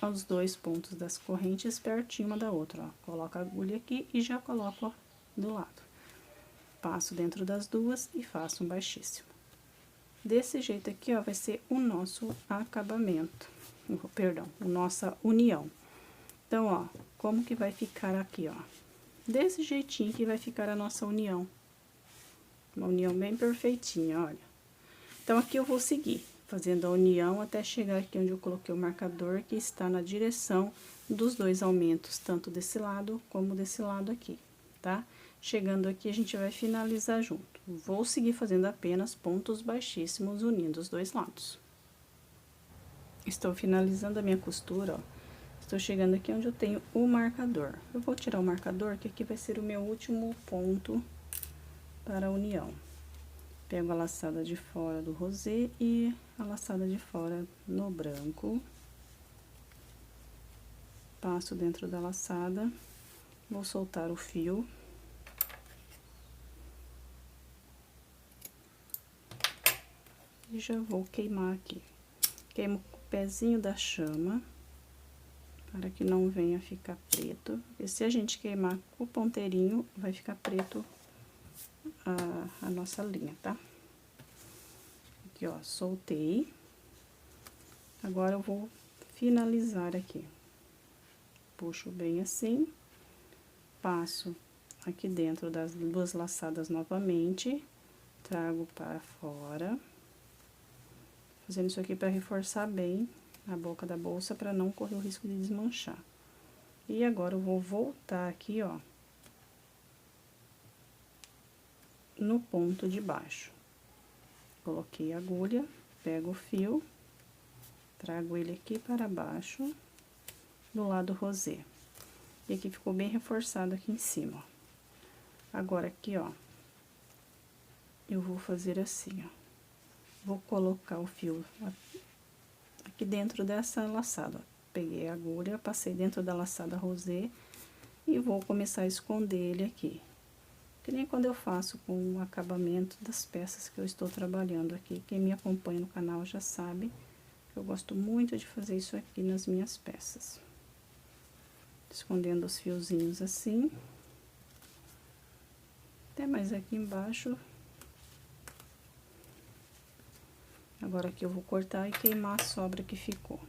os dois pontos das correntes pertinho uma da outra, ó. Coloco a agulha aqui e já coloco, ó, do lado. Passo dentro das duas e faço um baixíssimo. Desse jeito aqui, ó, vai ser o nosso acabamento, perdão, a nossa união. Então, ó, como que vai ficar aqui, ó? Desse jeitinho que vai ficar a nossa união. Uma união bem perfeitinha, olha. Então, aqui eu vou seguir, fazendo a união até chegar aqui onde eu coloquei o marcador, que está na direção dos dois aumentos, tanto desse lado como desse lado aqui, tá? Chegando aqui, a gente vai finalizar junto. Vou seguir fazendo apenas pontos baixíssimos, unindo os dois lados. Estou finalizando a minha costura, ó. Estou chegando aqui onde eu tenho o marcador. Eu vou tirar o marcador, que aqui vai ser o meu último ponto para a união. Pego a laçada de fora do rosé e a laçada de fora no branco. Passo dentro da laçada, vou soltar o fio. E já vou queimar aqui. Queimo com o pezinho da chama, para que não venha ficar preto. E se a gente queimar com o ponteirinho, vai ficar preto a nossa linha, tá? Aqui, ó, soltei. Agora, eu vou finalizar aqui. Puxo bem assim, passo aqui dentro das duas laçadas novamente, trago para fora, fazendo isso aqui para reforçar bem a boca da bolsa, para não correr o risco de desmanchar. E agora, eu vou voltar aqui, ó, no ponto de baixo. Coloquei a agulha, pego o fio, trago ele aqui para baixo, do lado rosé. E aqui ficou bem reforçado aqui em cima, ó. Agora, aqui, ó, eu vou fazer assim, ó. Vou colocar o fio aqui dentro dessa laçada, ó. Peguei a agulha, passei dentro da laçada rosé e vou começar a esconder ele aqui. Que nem quando eu faço com o acabamento das peças que eu estou trabalhando aqui. Quem me acompanha no canal já sabe que eu gosto muito de fazer isso aqui nas minhas peças. Escondendo os fiozinhos assim. Até mais aqui embaixo. Agora aqui eu vou cortar e queimar a sobra que ficou.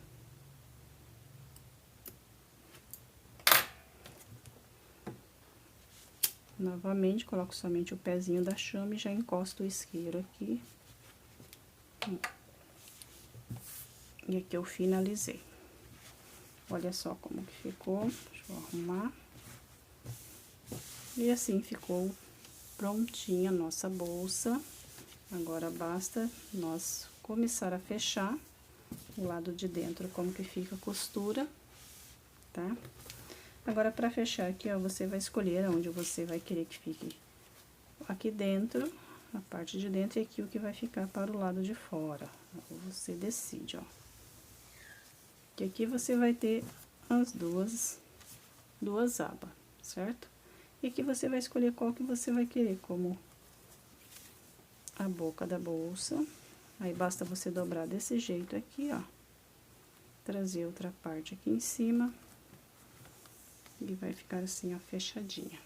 Novamente, coloco somente o pezinho da chama e já encosto o isqueiro aqui. E aqui eu finalizei. Olha só como que ficou. Deixa eu arrumar. E assim ficou prontinha a nossa bolsa. Agora, basta nós começar a fechar o lado de dentro, como que fica a costura, tá? Agora, para fechar aqui, ó, você vai escolher onde você vai querer que fique aqui dentro, a parte de dentro, e aqui o que vai ficar para o lado de fora. Você decide, ó. Que aqui você vai ter as duas abas, certo? E aqui você vai escolher qual que você vai querer, como a boca da bolsa. Aí, basta você dobrar desse jeito aqui, ó. Trazer outra parte aqui em cima. E vai ficar assim, ó, fechadinha,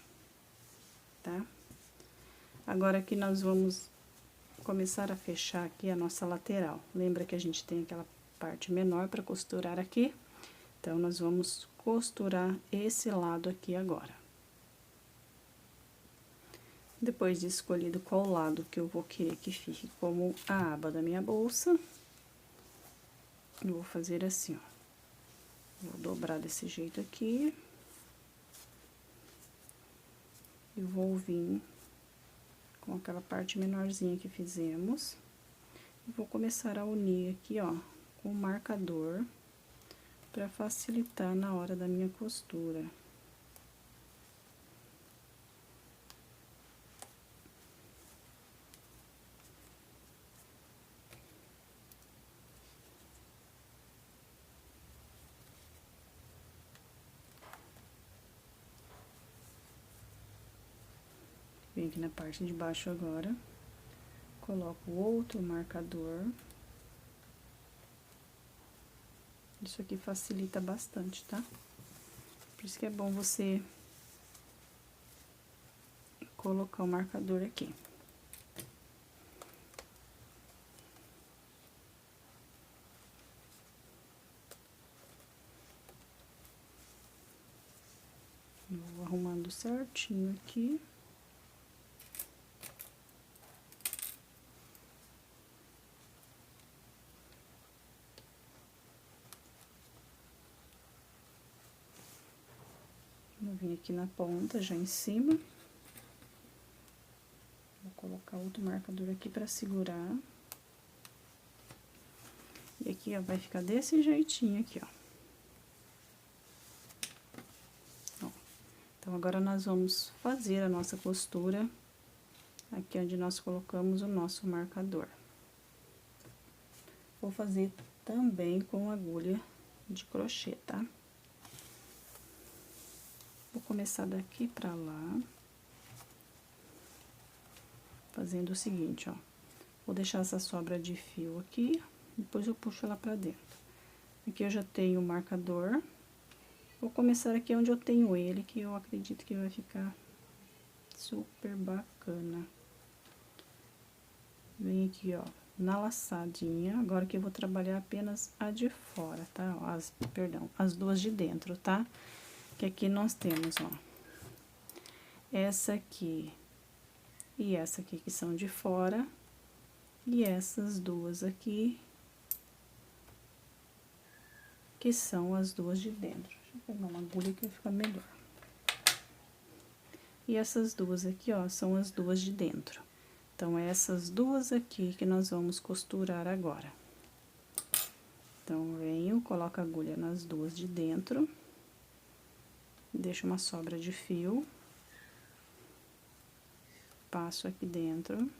tá? Agora, aqui nós vamos começar a fechar aqui a nossa lateral. Lembra que a gente tem aquela parte menor para costurar aqui? Então, nós vamos costurar esse lado aqui agora. Depois de escolhido qual lado que eu vou querer que fique como a aba da minha bolsa, eu vou fazer assim, ó. Vou dobrar desse jeito aqui. E vou vir com aquela parte menorzinha que fizemos. E vou começar a unir aqui, ó, com o marcador, para facilitar na hora da minha costura. Vem aqui na parte de baixo agora, coloco outro marcador. Isso aqui facilita bastante, tá? Por isso que é bom você colocar o marcador aqui. Vou arrumando certinho aqui. Vou vir aqui na ponta, já em cima. Vou colocar outro marcador aqui pra segurar. E aqui, ó, vai ficar desse jeitinho aqui, ó. Então, agora nós vamos fazer a nossa costura aqui onde nós colocamos o nosso marcador. Vou fazer também com agulha de crochê, tá? Vou começar daqui pra lá, fazendo o seguinte, ó. Vou deixar essa sobra de fio aqui, depois eu puxo ela pra dentro. Aqui eu já tenho o marcador. Vou começar aqui onde eu tenho ele, que eu acredito que vai ficar super bacana. Vem aqui, ó, na laçadinha. Agora que eu vou trabalhar apenas a de fora, tá? Perdão, as duas de dentro, tá? Que aqui nós temos, ó, essa aqui e essa aqui que são de fora, e essas duas aqui que são as duas de dentro. Deixa eu pegar uma agulha que fica melhor. E essas duas aqui, ó, são as duas de dentro. Então, é essas duas aqui que nós vamos costurar agora. Então, venho, coloco a agulha nas duas de dentro. Deixo uma sobra de fio. Passo aqui dentro.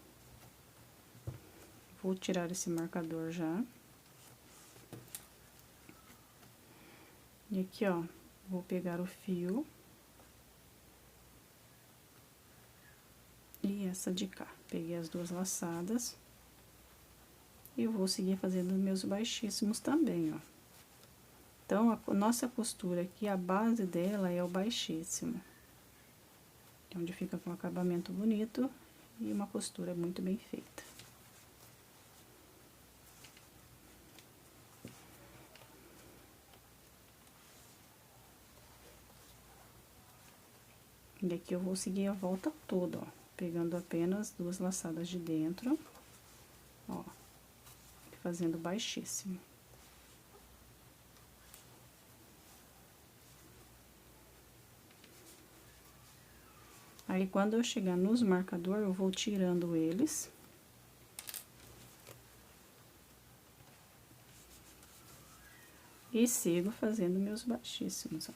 Vou tirar esse marcador já. E aqui, ó, vou pegar o fio. E essa de cá. Peguei as duas laçadas. E vou seguir fazendo meus baixíssimos também, ó. Então, a nossa costura aqui, a base dela é o baixíssimo. Onde fica com um acabamento bonito e uma costura muito bem feita. E aqui eu vou seguir a volta toda, ó, pegando apenas duas laçadas de dentro, ó, fazendo baixíssimo. Aí, quando eu chegar nos marcadores, eu vou tirando eles. E sigo fazendo meus baixíssimos, ó.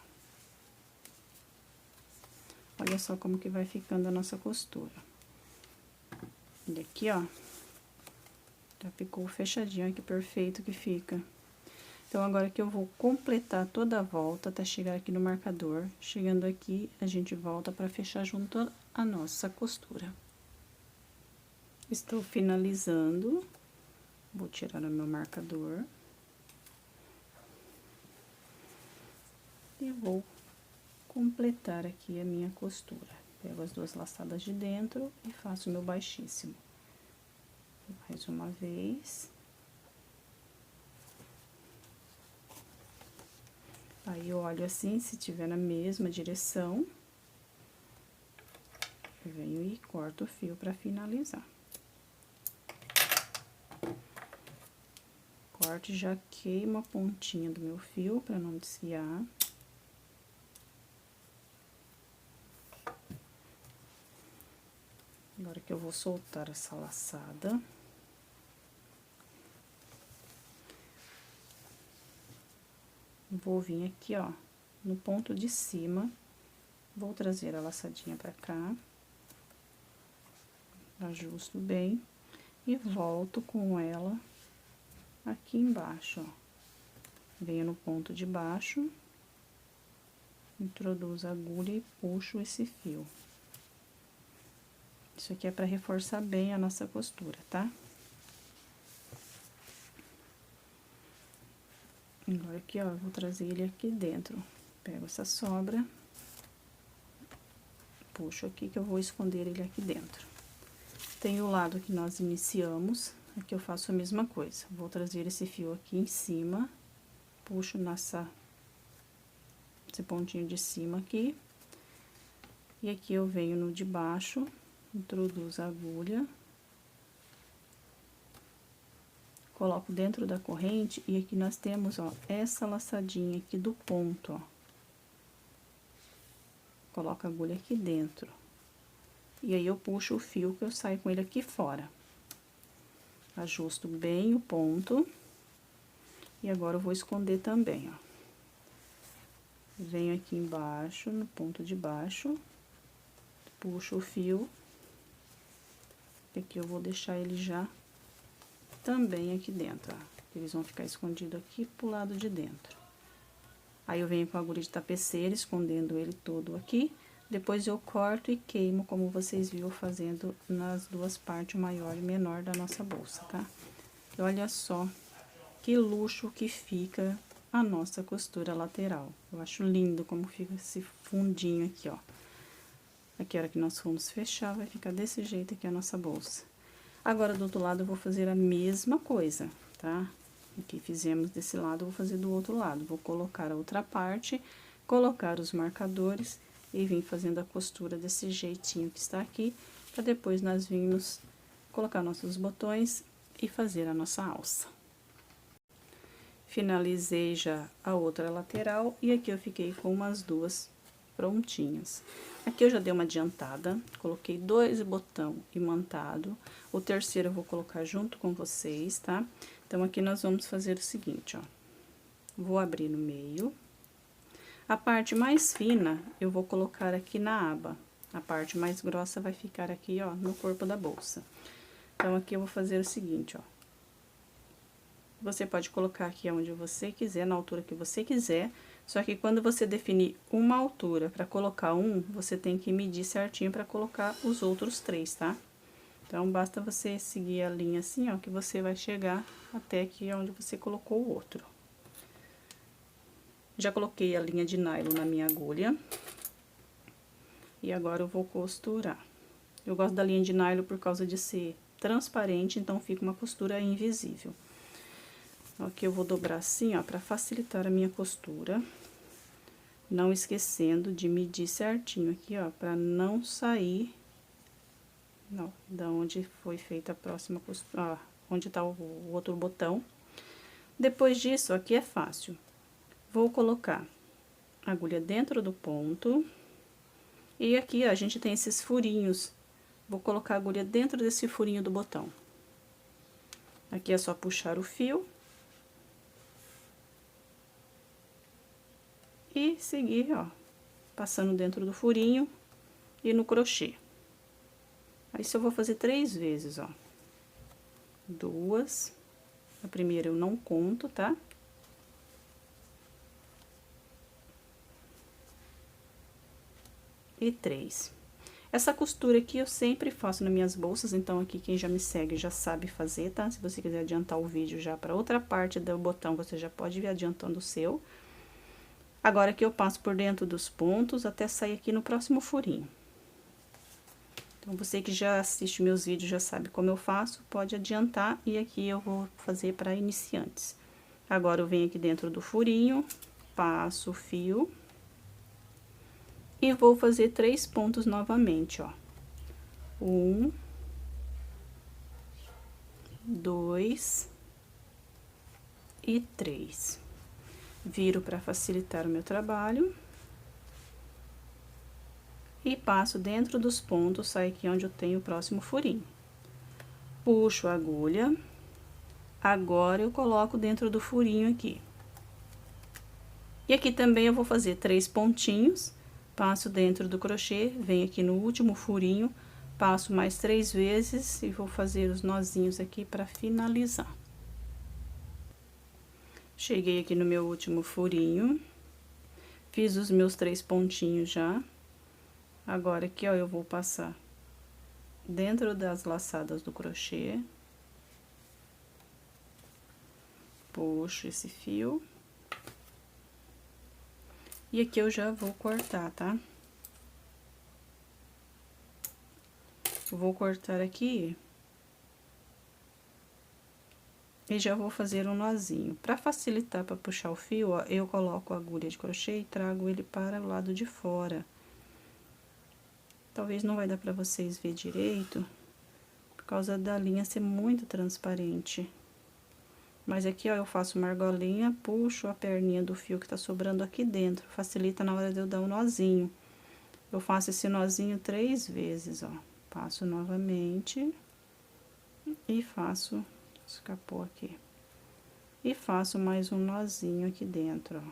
Olha só como que vai ficando a nossa costura. E aqui, ó, já ficou fechadinho, olha que perfeito que fica. Então, agora que eu vou completar toda a volta até chegar aqui no marcador. Chegando aqui, a gente volta para fechar junto a nossa costura. Estou finalizando. Vou tirar o meu marcador. E vou completar aqui a minha costura. Pego as duas laçadas de dentro e faço meu baixíssimo. Mais uma vez. Aí, eu olho assim, se tiver na mesma direção, eu venho e corto o fio para finalizar. Corte, já queimo a pontinha do meu fio para não desfiar. Agora que eu vou soltar essa laçada. Vou vir aqui, ó, no ponto de cima, vou trazer a laçadinha pra cá, ajusto bem e volto com ela aqui embaixo, ó. Venho no ponto de baixo, introduzo a agulha e puxo esse fio. Isso aqui é pra reforçar bem a nossa costura, tá? Agora aqui, ó, eu vou trazer ele aqui dentro. Pego essa sobra, puxo aqui que eu vou esconder ele aqui dentro. Tem o lado que nós iniciamos, aqui eu faço a mesma coisa. Vou trazer esse fio aqui em cima, puxo esse pontinho de cima aqui. E aqui eu venho no de baixo, introduzo a agulha. Coloco dentro da corrente e aqui nós temos, ó, essa laçadinha aqui do ponto, ó. Coloco a agulha aqui dentro. E aí, eu puxo o fio que eu saio com ele aqui fora. Ajusto bem o ponto. E agora, eu vou esconder também, ó. Venho aqui embaixo, no ponto de baixo. Puxo o fio. E aqui eu vou deixar ele já também aqui dentro, ó. Eles vão ficar escondidos aqui pro lado de dentro. Aí, eu venho com a agulha de tapeceira, escondendo ele todo aqui. Depois, eu corto e queimo, como vocês viram fazendo nas duas partes, maior e menor da nossa bolsa, tá? E olha só que luxo que fica a nossa costura lateral. Eu acho lindo como fica esse fundinho aqui, ó. Aqui, a hora que nós formos fechar, vai ficar desse jeito aqui a nossa bolsa. Agora, do outro lado, eu vou fazer a mesma coisa, tá? Aqui fizemos desse lado, eu vou fazer do outro lado. Vou colocar a outra parte, colocar os marcadores e vim fazendo a costura desse jeitinho que está aqui, para depois nós virmos colocar nossos botões e fazer a nossa alça. Finalizei já a outra lateral e aqui eu fiquei com umas duas prontinhas. Aqui eu já dei uma adiantada, coloquei 2 botão imantado, o terceiro eu vou colocar junto com vocês, tá? Então, aqui nós vamos fazer o seguinte, ó. Vou abrir no meio. A parte mais fina, eu vou colocar aqui na aba. A parte mais grossa vai ficar aqui, ó, no corpo da bolsa. Então, aqui eu vou fazer o seguinte, ó. Você pode colocar aqui onde você quiser, na altura que você quiser. Só que quando você definir uma altura para colocar um, você tem que medir certinho para colocar os outros 3, tá? Então, basta você seguir a linha assim, ó, que você vai chegar até aqui onde você colocou o outro. Já coloquei a linha de nylon na minha agulha. E agora, eu vou costurar. Eu gosto da linha de nylon por causa de ser transparente, então fica uma costura invisível. Aqui eu vou dobrar assim, ó, pra facilitar a minha costura. Não esquecendo de medir certinho aqui, ó, pra não sair, não, da onde foi feita a próxima costura, ó, onde tá o outro botão. Depois disso, aqui é fácil. Vou colocar a agulha dentro do ponto. E aqui, ó, a gente tem esses furinhos. Vou colocar a agulha dentro desse furinho do botão. Aqui é só puxar o fio. E seguir, ó, passando dentro do furinho e no crochê. Aí, se eu vou fazer 3 vezes, ó. 2, a primeira eu não conto, tá? E 3. Essa costura aqui eu sempre faço nas minhas bolsas, então aqui quem já me segue já sabe fazer, tá? Se você quiser adiantar o vídeo já para outra parte do botão, você já pode ir adiantando o seu. Agora aqui eu passo por dentro dos pontos até sair aqui no próximo furinho. Então, você que já assiste meus vídeos já sabe como eu faço, pode adiantar, e aqui eu vou fazer para iniciantes. Agora, eu venho aqui dentro do furinho, passo o fio e vou fazer 3 pontos novamente, ó. 1, 2 e 3. Viro para facilitar o meu trabalho. E passo dentro dos pontos, sai aqui onde eu tenho o próximo furinho. Puxo a agulha. Agora, eu coloco dentro do furinho aqui. E aqui também eu vou fazer 3 pontinhos. Passo dentro do crochê, venho aqui no último furinho, passo mais 3 vezes e vou fazer os nozinhos aqui para finalizar. Cheguei aqui no meu último furinho, fiz os meus 3 pontinhos já. Agora, aqui, ó, eu vou passar dentro das laçadas do crochê. Puxo esse fio. E aqui eu já vou cortar, tá? Eu vou cortar aqui. E já vou fazer um nozinho. Pra facilitar pra puxar o fio, ó, eu coloco a agulha de crochê e trago ele para o lado de fora. Talvez não vai dar pra vocês ver direito, por causa da linha ser muito transparente. Mas aqui, ó, eu faço uma argolinha, puxo a perninha do fio que tá sobrando aqui dentro. Facilita na hora de eu dar o nozinho. Eu faço esse nozinho 3 vezes, ó. Passo novamente e faço, escapou aqui. E faço mais um nozinho aqui dentro, ó.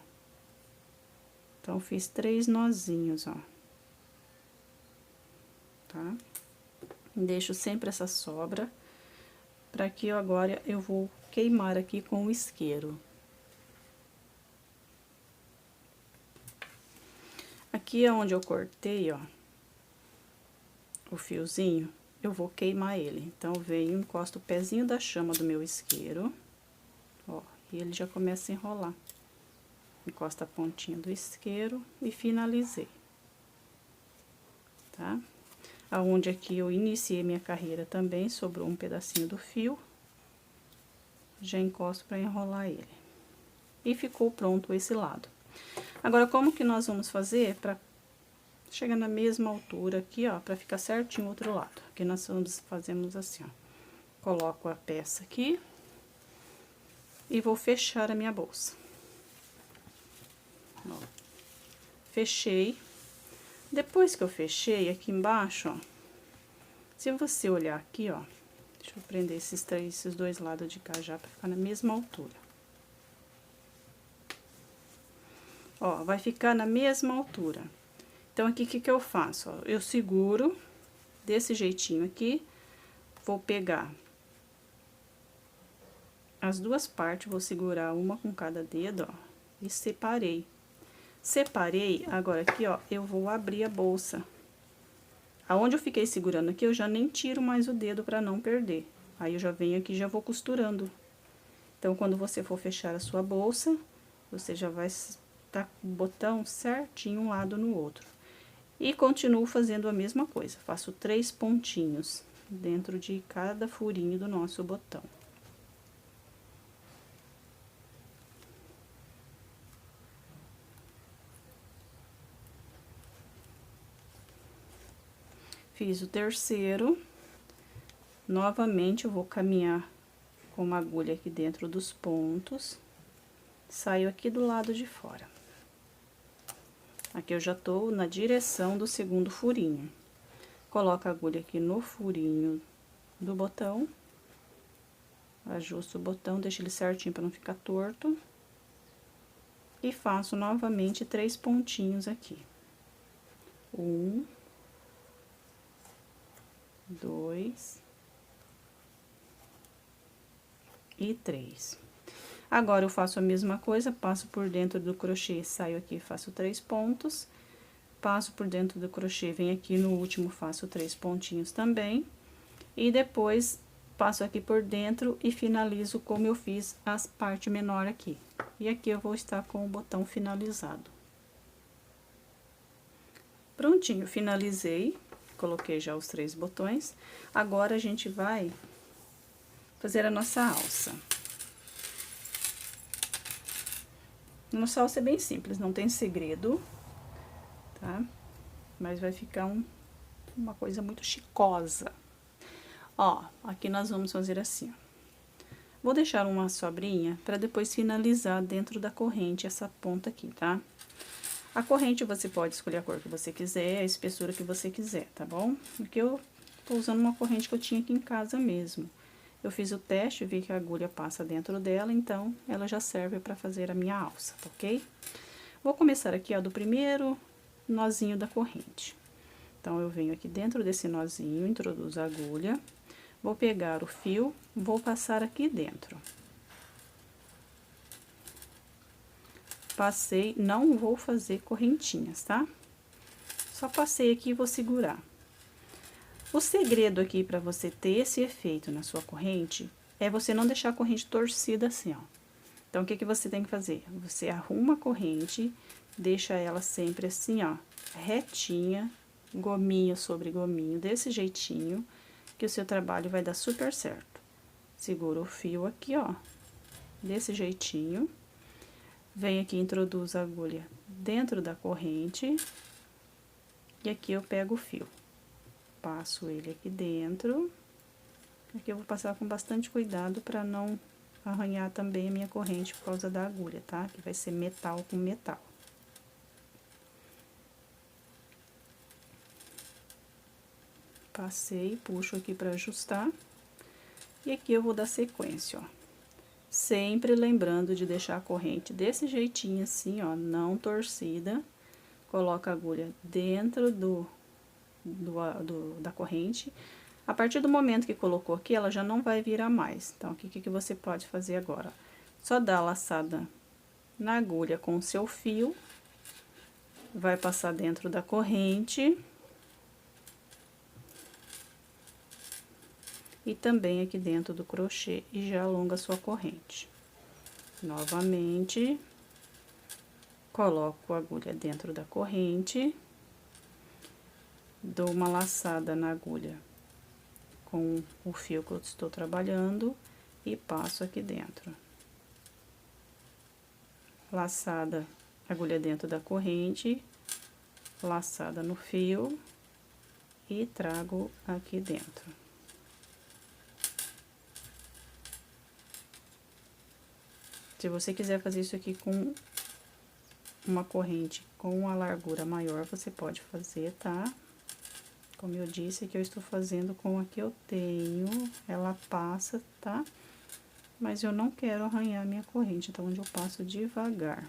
Então, fiz 3 nozinhos, ó. Tá? Deixo sempre essa sobra, para que agora eu vou queimar aqui com o isqueiro. Aqui é onde eu cortei, ó, o fiozinho, eu vou queimar ele. Então, venho, encosto o pezinho da chama do meu isqueiro, ó, e ele já começa a enrolar. Encosta a pontinha do isqueiro e finalizei, tá? Aonde aqui eu iniciei minha carreira também, sobrou um pedacinho do fio, já encosto para enrolar ele. E ficou pronto esse lado. Agora, como que nós vamos fazer para chegar na mesma altura aqui, ó, para ficar certinho o outro lado? Aqui nós fazemos assim, ó. Coloco a peça aqui e vou fechar a minha bolsa. Ó, fechei. Depois que eu fechei, aqui embaixo, ó, se você olhar aqui, ó, deixa eu prender esses 2 lados de cá já pra ficar na mesma altura. Ó, vai ficar na mesma altura. Então, aqui, o que que eu faço? Ó, eu seguro desse jeitinho aqui, vou pegar as 2 partes, vou segurar uma com cada dedo, ó, e separei. Separei, agora aqui, ó, eu vou abrir a bolsa. Aonde eu fiquei segurando aqui, eu já nem tiro mais o dedo pra não perder. Aí, eu já venho aqui e já vou costurando. Então, quando você for fechar a sua bolsa, você já vai estar com o botão certinho um lado no outro. E continuo fazendo a mesma coisa. Faço 3 pontinhos dentro de cada furinho do nosso botão. Fiz o terceiro. Novamente, eu vou caminhar com uma agulha aqui dentro dos pontos. Saio aqui do lado de fora. Aqui eu já tô na direção do segundo furinho. Coloco a agulha aqui no furinho do botão. Ajusto o botão, deixo ele certinho para não ficar torto. E faço novamente 3 pontinhos aqui. 1, 2 e 3. Agora, eu faço a mesma coisa, passo por dentro do crochê, saio aqui, faço 3 pontos, passo por dentro do crochê, venho aqui no último, faço 3 pontinhos também, e depois passo aqui por dentro e finalizo como eu fiz as parte menor aqui. E aqui eu vou estar com o botão finalizado. Prontinho, finalizei, coloquei já os 3 botões. Agora, a gente vai fazer a nossa alça. Nossa alça é bem simples, não tem segredo, tá? Mas vai ficar uma coisa muito chicosa. Ó, aqui nós vamos fazer assim, ó. Vou deixar uma sobrinha para depois finalizar dentro da corrente essa ponta aqui, tá? A corrente você pode escolher a cor que você quiser, a espessura que você quiser, tá bom? Porque eu tô usando uma corrente que eu tinha aqui em casa mesmo. Eu fiz o teste, vi que a agulha passa dentro dela, então ela já serve para fazer a minha alça, tá ok? Vou começar aqui, ó, do primeiro nozinho da corrente. Então, eu venho aqui dentro desse nozinho, introduzo a agulha, vou pegar o fio, vou passar aqui dentro. Passei, não vou fazer correntinhas, tá? Só passei aqui e vou segurar. O segredo aqui para você ter esse efeito na sua corrente é você não deixar a corrente torcida assim, ó. Então, o que que você tem que fazer? Você arruma a corrente, deixa ela sempre assim, ó, retinha, gominho sobre gominho, desse jeitinho, que o seu trabalho vai dar super certo. Segura o fio aqui, ó, desse jeitinho. Vem aqui, introduz a agulha dentro da corrente. E aqui eu pego o fio. Passo ele aqui dentro. Aqui eu vou passar com bastante cuidado para não arranhar também a minha corrente por causa da agulha, tá? Que vai ser metal com metal. Passei, puxo aqui para ajustar. E aqui eu vou dar sequência, ó. Sempre lembrando de deixar a corrente desse jeitinho assim, ó, não torcida. Coloca a agulha dentro da corrente. A partir do momento que colocou aqui, ela já não vai virar mais. Então, o que você pode fazer agora? Só dá a laçada na agulha com o seu fio. Vai passar dentro da corrente. E também aqui dentro do crochê e já alonga a sua corrente. Novamente, coloco a agulha dentro da corrente, dou uma laçada na agulha com o fio que eu estou trabalhando e passo aqui dentro. Laçada, agulha dentro da corrente, laçada no fio e trago aqui dentro. Se você quiser fazer isso aqui com uma corrente com a largura maior, você pode fazer, tá? Como eu disse, que eu estou fazendo com a que eu tenho, ela passa, tá? Mas eu não quero arranhar a minha corrente, então, onde eu passo devagar.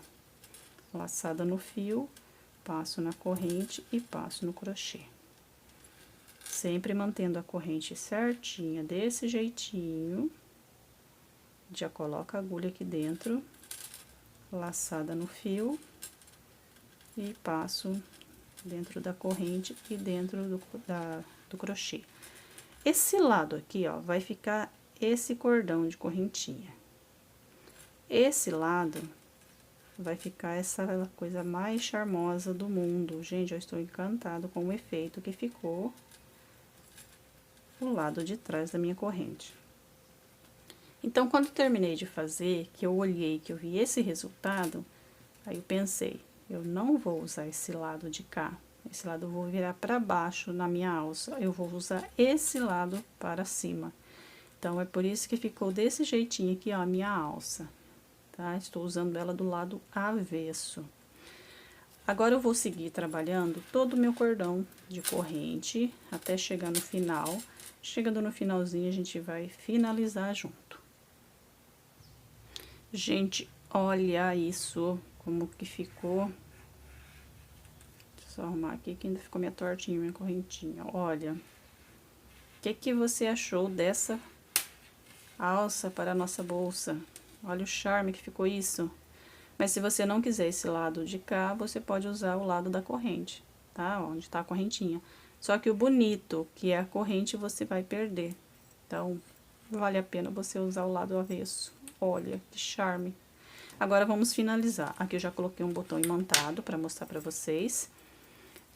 Laçada no fio, passo na corrente e passo no crochê. Sempre mantendo a corrente certinha, desse jeitinho. Já coloca a agulha aqui dentro, laçada no fio e passo dentro da corrente e dentro do crochê. Esse lado aqui, ó, vai ficar esse cordão de correntinha. Esse lado vai ficar essa coisa mais charmosa do mundo. Gente, eu estou encantada com o efeito que ficou do lado de trás da minha corrente. Então, quando terminei de fazer, que eu olhei, que eu vi esse resultado, aí eu pensei, eu não vou usar esse lado de cá. Esse lado eu vou virar para baixo na minha alça. Eu vou usar esse lado para cima. Então, é por isso que ficou desse jeitinho aqui, ó, a minha alça, tá? Estou usando ela do lado avesso. Agora, eu vou seguir trabalhando todo o meu cordão de corrente até chegar no final. Chegando no finalzinho, a gente vai finalizar junto. Gente, olha isso, como que ficou. Deixa eu só arrumar aqui, que ainda ficou minha tortinha, minha correntinha, olha. que você achou dessa alça para a nossa bolsa? Olha o charme que ficou isso. Mas se você não quiser esse lado de cá, você pode usar o lado da corrente, tá? Onde tá a correntinha. Só que o bonito, que é a corrente, você vai perder. Então, vale a pena você usar o lado avesso. Olha, que charme. Agora, vamos finalizar. Aqui eu já coloquei um botão imantado para mostrar para vocês.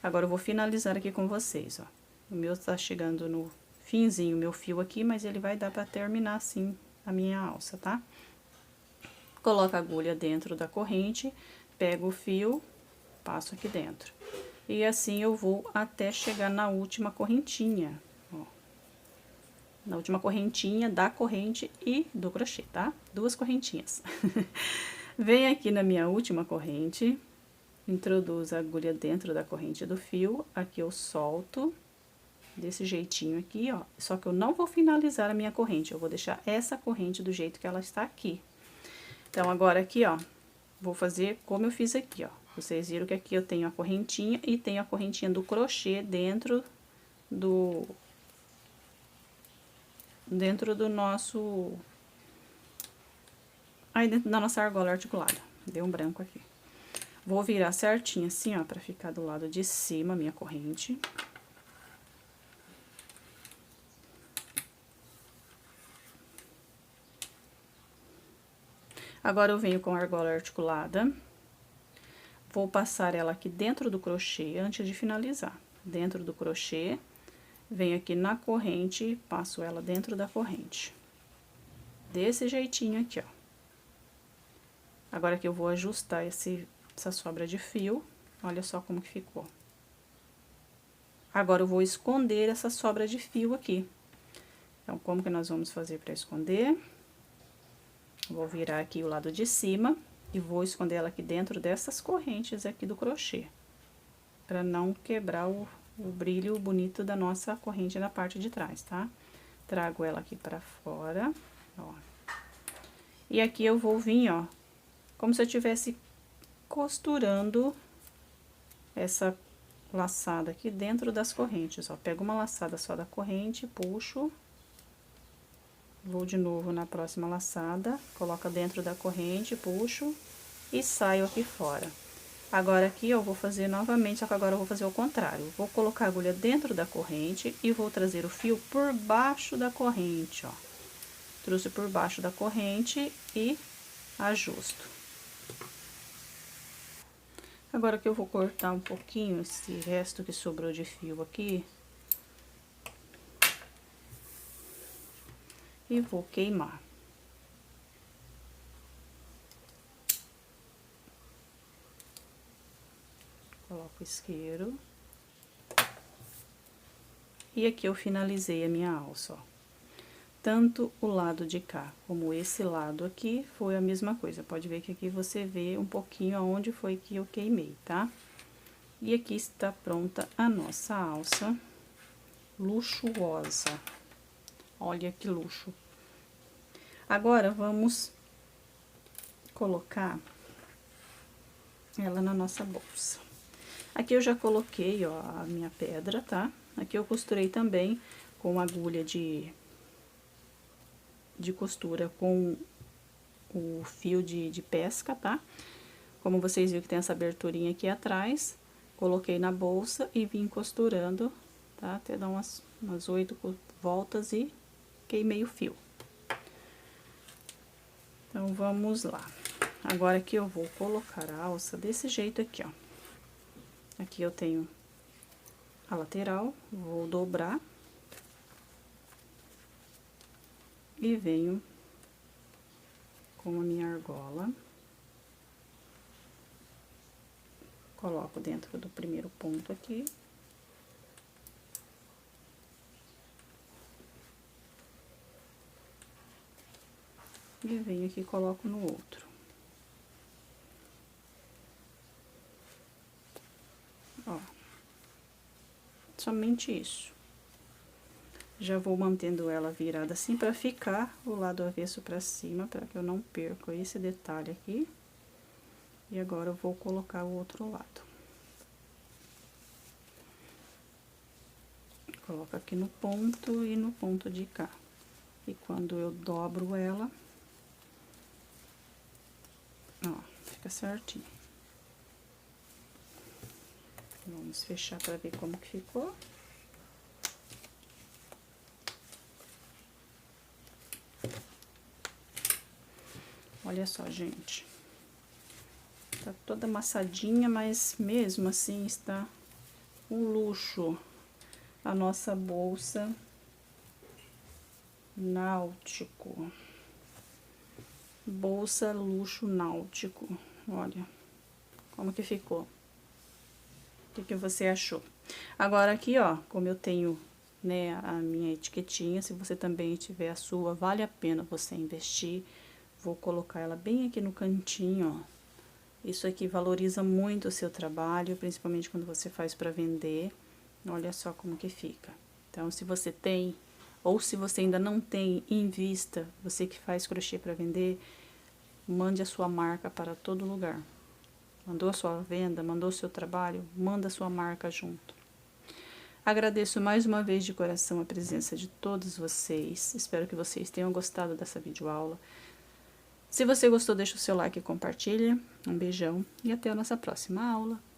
Agora, eu vou finalizar aqui com vocês, ó. O meu tá chegando no finzinho, meu fio aqui, mas ele vai dar para terminar, assim, a minha alça, tá? Coloco a agulha dentro da corrente, pego o fio, passo aqui dentro. E assim eu vou até chegar na última correntinha, ó. Na última correntinha da corrente e do crochê, tá? Duas correntinhas. Venho aqui na minha última corrente, introduzo a agulha dentro da corrente do fio, aqui eu solto, desse jeitinho aqui, ó. Só que eu não vou finalizar a minha corrente, eu vou deixar essa corrente do jeito que ela está aqui. Então, agora aqui, ó, vou fazer como eu fiz aqui, ó. Vocês viram que aqui eu tenho a correntinha e tenho a correntinha do crochê dentro do nosso... Aí, dentro da nossa argola articulada. Deu um branco aqui. Vou virar certinho assim, ó, pra ficar do lado de cima a minha corrente. Agora, eu venho com a argola articulada, vou passar ela aqui dentro do crochê antes de finalizar. Dentro do crochê, venho aqui na corrente, passo ela dentro da corrente. Desse jeitinho aqui, ó. Agora que eu vou ajustar essa sobra de fio, olha só como que ficou. Agora, eu vou esconder essa sobra de fio aqui. Então, como que nós vamos fazer para esconder? Vou virar aqui o lado de cima e vou esconder ela aqui dentro dessas correntes aqui do crochê, para não quebrar o brilho bonito da nossa corrente na parte de trás, tá? Trago ela aqui pra fora, ó. E aqui eu vou vir, ó, como se eu estivesse costurando essa laçada aqui dentro das correntes, ó. Pego uma laçada só da corrente, puxo. Vou de novo na próxima laçada, coloco dentro da corrente, puxo e saio aqui fora. Agora, aqui eu vou fazer novamente, só que agora eu vou fazer o contrário. Vou colocar a agulha dentro da corrente e vou trazer o fio por baixo da corrente, ó. Trouxe por baixo da corrente e ajusto. Agora que eu vou cortar um pouquinho esse resto que sobrou de fio aqui. E vou queimar. Coloco o isqueiro. E aqui eu finalizei a minha alça, ó. Tanto o lado de cá como esse lado aqui foi a mesma coisa. Pode ver que aqui você vê um pouquinho aonde foi que eu queimei, tá? E aqui está pronta a nossa alça luxuosa. Olha que luxo. Agora, vamos colocar ela na nossa bolsa. Aqui eu já coloquei, ó, a minha pedra, tá? Aqui eu costurei também com agulha de costura com o fio de pesca, tá? Como vocês viram que tem essa aberturinha aqui atrás, coloquei na bolsa e vim costurando, tá? Até dar umas 8 voltas e queimei o fio. Então, vamos lá. Agora, aqui eu vou colocar a alça desse jeito aqui, ó. Aqui eu tenho a lateral, vou dobrar. E venho com a minha argola. Coloco dentro do primeiro ponto aqui. E venho aqui e coloco no outro. Ó. Somente isso. Já vou mantendo ela virada assim pra ficar o lado avesso pra cima, pra que eu não perca esse detalhe aqui. E agora eu vou colocar o outro lado. Coloco aqui no ponto e no ponto de cá. E quando eu dobro ela, ó, fica certinho. Vamos fechar para ver como que ficou. Olha só, gente. Tá toda amassadinha, mas mesmo assim está um luxo a nossa bolsa náutico. Bolsa luxo náutico. Olha como que ficou. O que você achou? Agora aqui, ó, como eu tenho, né, a minha etiquetinha, se você também tiver a sua, vale a pena você investir. Vou colocar ela bem aqui no cantinho, ó. Isso aqui valoriza muito o seu trabalho, principalmente quando você faz para vender. Olha só como que fica. Então, se você tem, ou se você ainda não tem em vista, você que faz crochê para vender, mande a sua marca para todo lugar. Mandou a sua venda, mandou o seu trabalho, manda a sua marca junto. Agradeço mais uma vez de coração a presença de todos vocês. Espero que vocês tenham gostado dessa videoaula. Se você gostou, deixa o seu like e compartilha. Um beijão e até a nossa próxima aula.